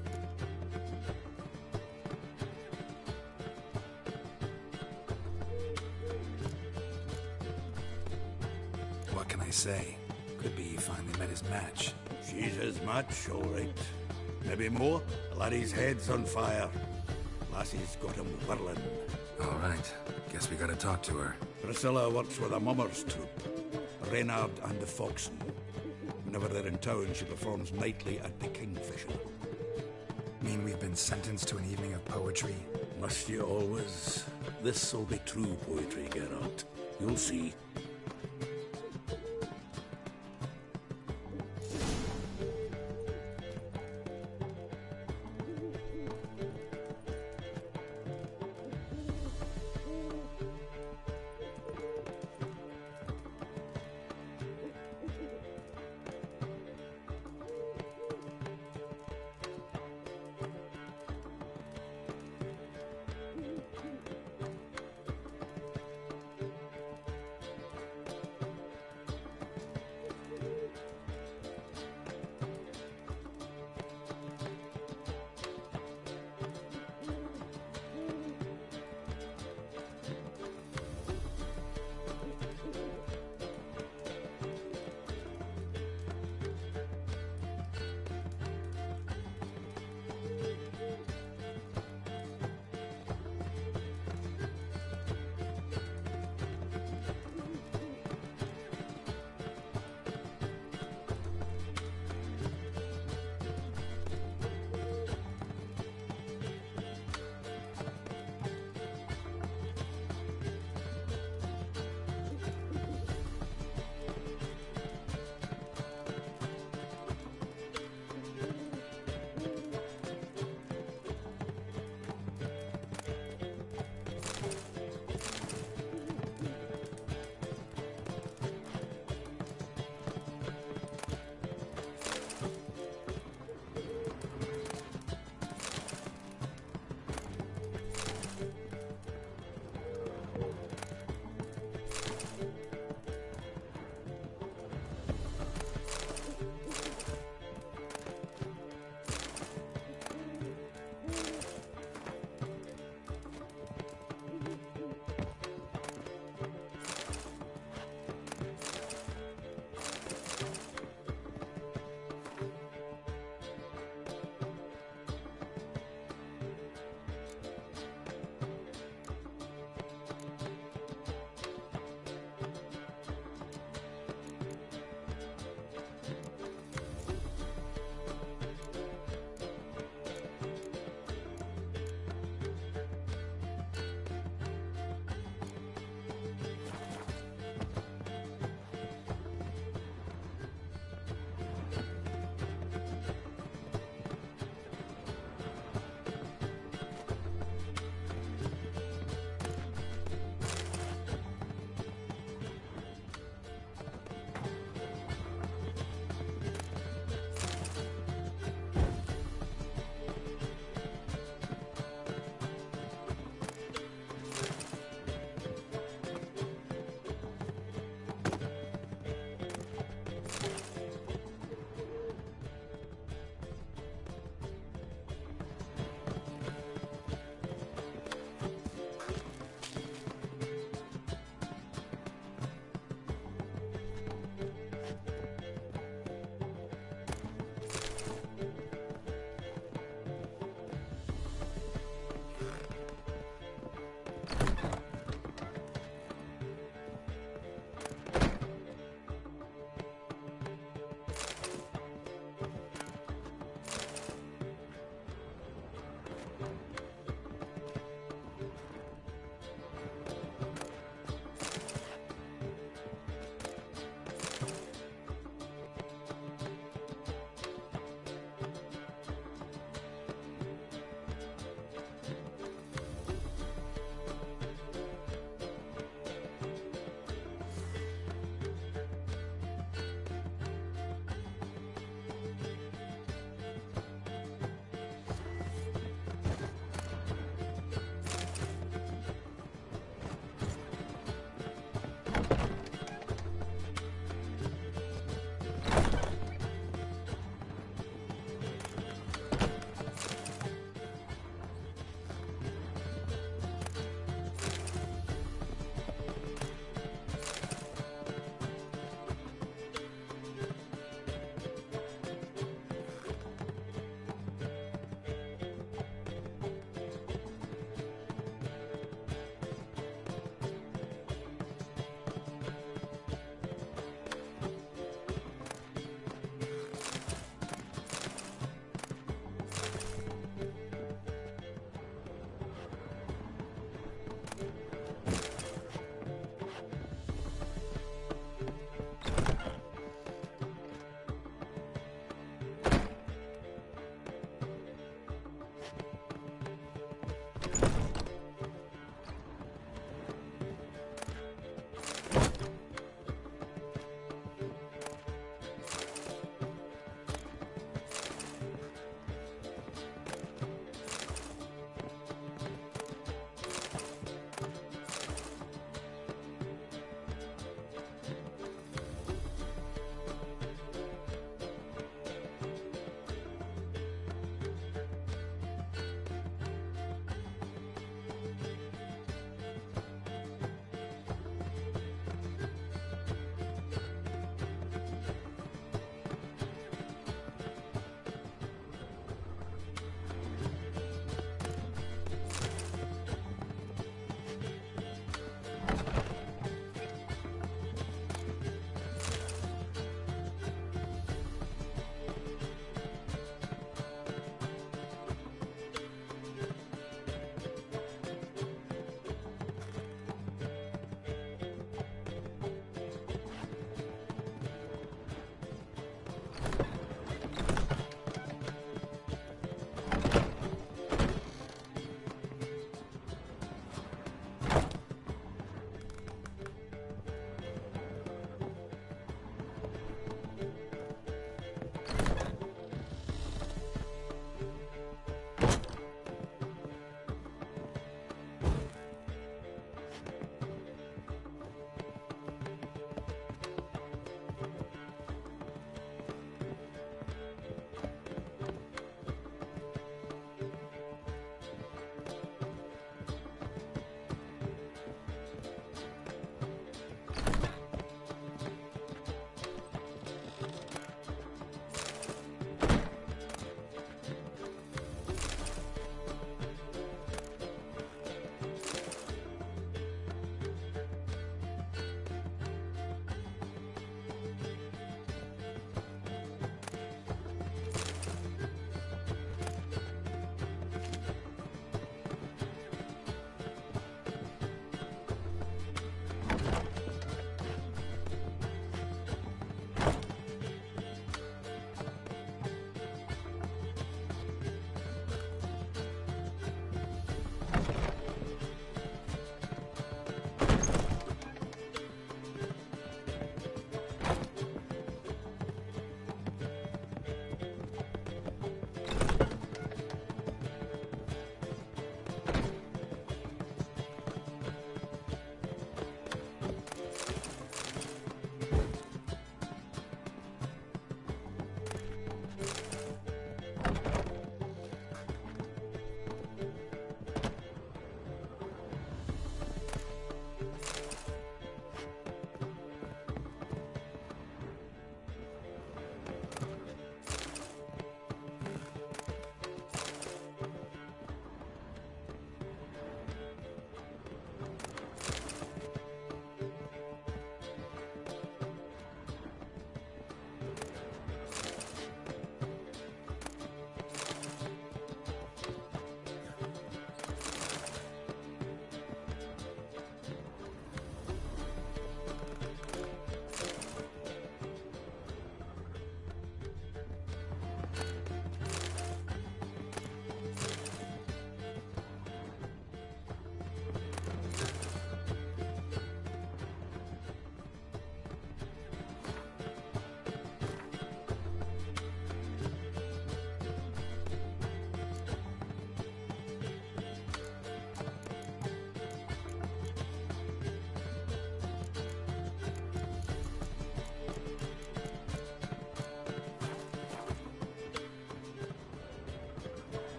What can I say? Could be he finally met his match. She's his match, all right. Maybe more. The laddie's head's on fire. Lassie's got him whirling. All right. Guess we gotta talk to her. Priscilla works with a mummers troupe. Reynard and the Foxen. Whenever they're in town, she performs nightly at the Kingfisher. Mean we've been sentenced to an evening of poetry? Must you always? This'll be true poetry, Geralt. You'll see.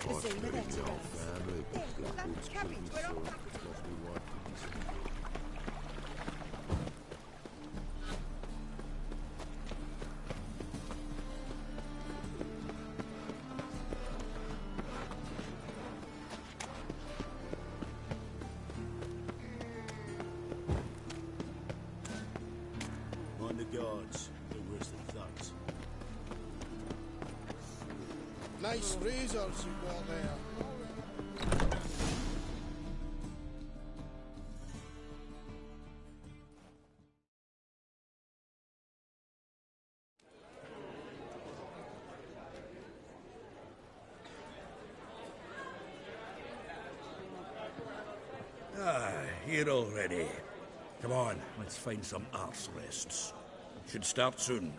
I've Zima been there in to our us. family. Blackwood's killed me son, lost me wife to disease. On the guards, they're worse than thugs. Nice razors you got there. Ah, here already. Come on, let's find some arse rests. Should start soon.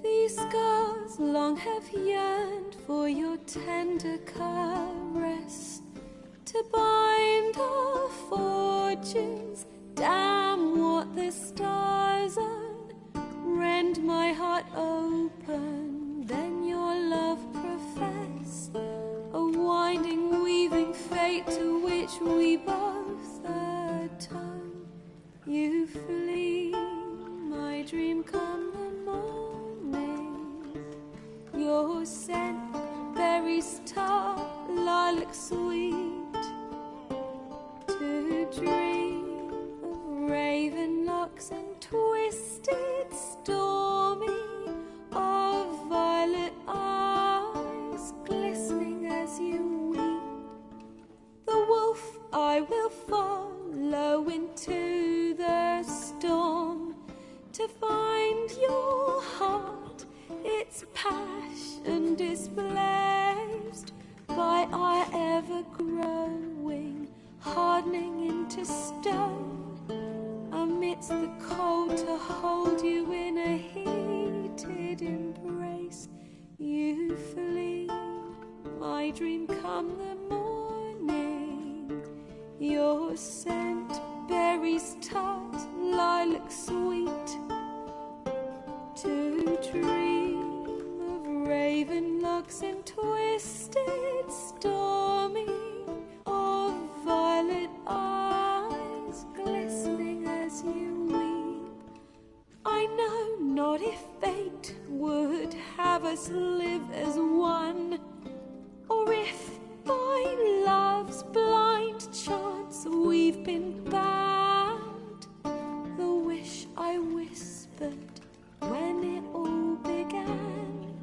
These scars long have yearned for your tender caress, to bind our fortunes. Damn what the stars are, rend my heart open, then your love profess, a winding, weaving fate to which we both atone. You flee, my dream come the morning. Your scent, berries tart, lilac sweet. To dream of raven locks and twisted, stormy, of violet eyes glistening as you weep. The wolf I will follow into the storm, to find your heart, its passion displaced by our ever-growing, hardening into stone, amidst the cold to hold you in a heated embrace. You flee, my dream come the morning, your scent, berries tart, lilac sweet. To dream of raven locks and twisted, stormy, of violet eyes glistening as you weep. I know not if fate would have us live as one, or if by love's blind chance we've been bound. The wish I whispered when it all began,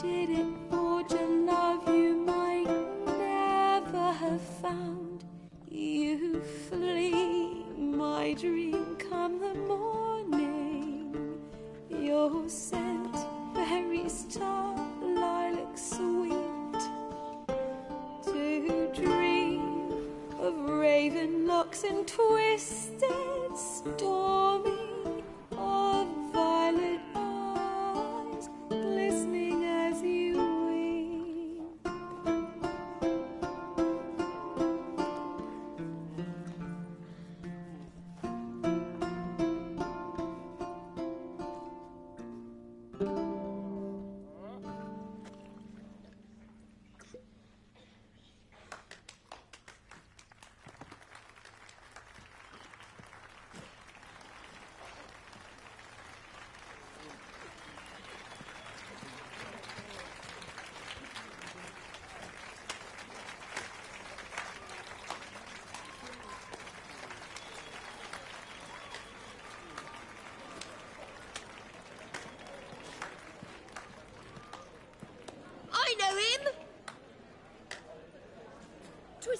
did it forge a love you might never have found? You flee, my dream come the morning, your scent, berries tart, lilac sweet. To dream of raven locks and twisted, stormy, of violet eyes glistening as you weep.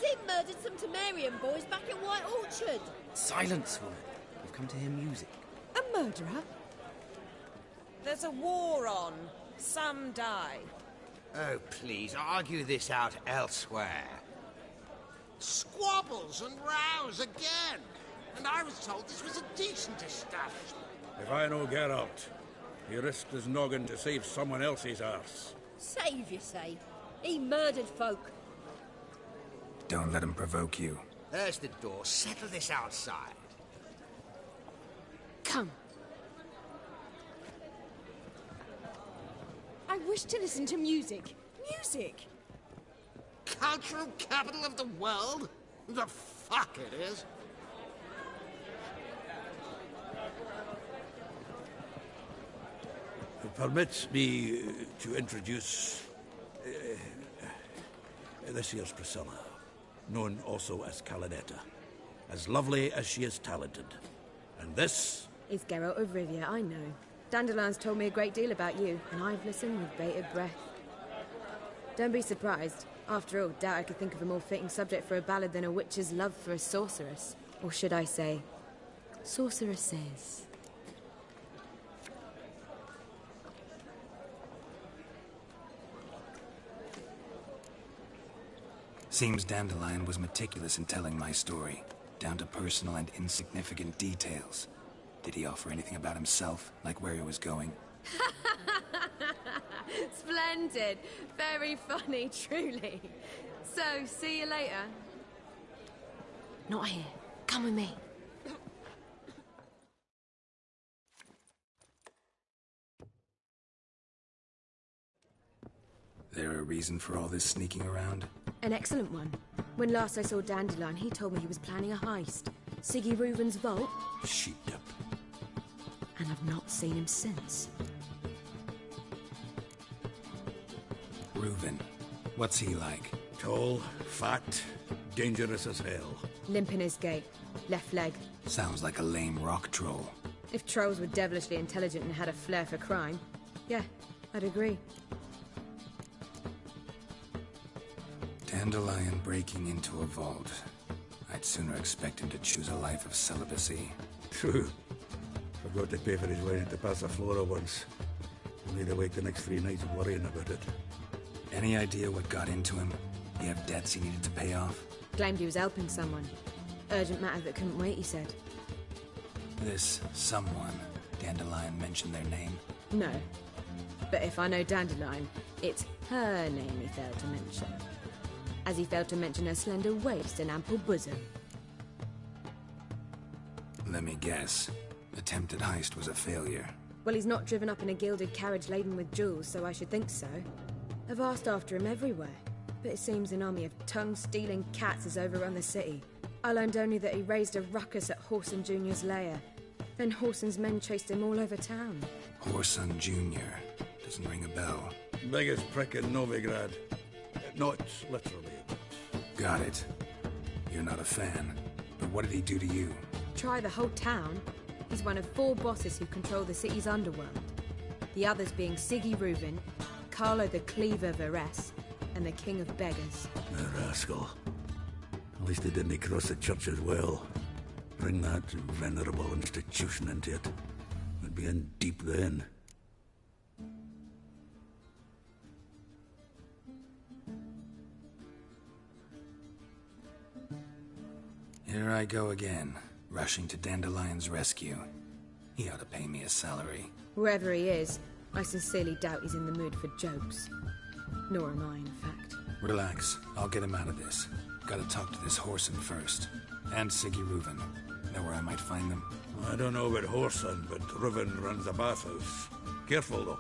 Sim murdered some Temerian boys back at White Orchard. Silence, woman. We've come to hear music. A murderer? There's a war on. Some die. Oh, please, argue this out elsewhere. Squabbles and rows again. And I was told this was a decent establishment. If I know Geralt, he risked his noggin to save someone else's arse. Save, you say? He murdered folk. Don't let him provoke you. There's the door. Settle this outside. Come. I wish to listen to music. Music! Cultural capital of the world? The fuck it is. Permit me to introduce... this here's Priscilla, known also as Calinetta. As lovely as she is talented. And this... It's Geralt of Rivia, I know. Dandelion's told me a great deal about you, and I've listened with bated breath. Don't be surprised. After all, doubt I could think of a more fitting subject for a ballad than a witch's love for a sorceress. Or should I say, sorceresses. Seems Dandelion was meticulous in telling my story, down to personal and insignificant details. Did he offer anything about himself, like where he was going? Splendid. Very funny, truly. So, see you later. Not here. Come with me. There a reason for all this sneaking around? An excellent one. When last I saw Dandelion, he told me he was planning a heist. Siggy Reuven's vault. Sheeped up. And I've not seen him since. Reuven. What's he like? Tall, fat, dangerous as hell. Limp in his gait. Left leg. Sounds like a lame rock troll. If trolls were devilishly intelligent and had a flair for crime, yeah, I'd agree. Dandelion breaking into a vault. I'd sooner expect him to choose a life of celibacy. True. Forgot to pay for his wedding to Passiflora once. Made awake the next 3 nights worrying about it. Any idea what got into him? He have debts he needed to pay off? Claimed he was helping someone. Urgent matter that couldn't wait, he said. This someone, Dandelion mentioned their name? No. But if I know Dandelion, it's her name he failed to mention. As he failed to mention her slender waist and ample bosom. Let me guess. Attempted heist was a failure. Well, he's not driven up in a gilded carriage laden with jewels, so I should think so. I've asked after him everywhere, but it seems an army of tongue-stealing cats has overrun the city. I learned only that he raised a ruckus at Whoreson Jr.'s lair. Then Whoreson's men chased him all over town. Whoreson Jr. Doesn't ring a bell. Biggest prick in Novigrad. Not literally, but... Got it. You're not a fan. But what did he do to you? Try the whole town. He's one of 4 bosses who control the city's underworld. The others being Siggy Reuven, Carlo the Cleaver Varese, and the King of Beggars. The rascal. At least they didn't cross the church as well. Bring that venerable institution into it. We'd be in deep then. Here I go again, rushing to Dandelion's rescue. He ought to pay me a salary. Wherever he is, I sincerely doubt he's in the mood for jokes. Nor am I, in fact. Relax. I'll get him out of this. Gotta talk to this Whoreson first. And Siggy Reuven. Know where I might find them? I don't know about Whoreson, but Reuven runs a bathhouse. Careful, though.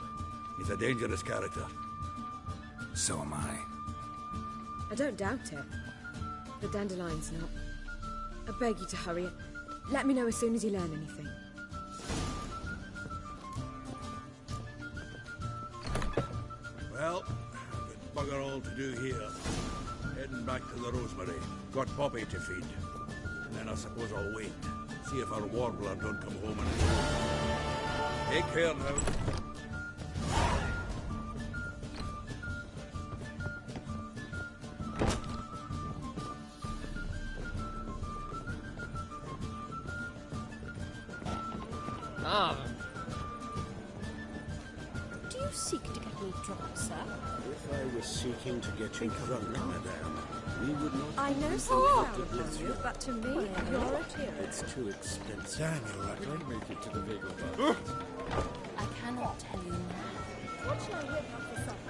He's a dangerous character. So am I. I don't doubt it. But Dandelion's not. I beg you to hurry. Let me know as soon as you learn anything. Well, got bugger all to do here. Heading back to the Rosemary. Got Poppy to feed. And then I suppose I'll wait. See if our warbler don't come home and... Take care now. Do you seek to get me drunk, sir? If I was seeking to get you drunk, madame, we would not... I know some proud of you, but to me, you're a hero. It's too expensive. Daniel, I can't make it to the bagel bar. I cannot tell you now. What shall I whip up for supper?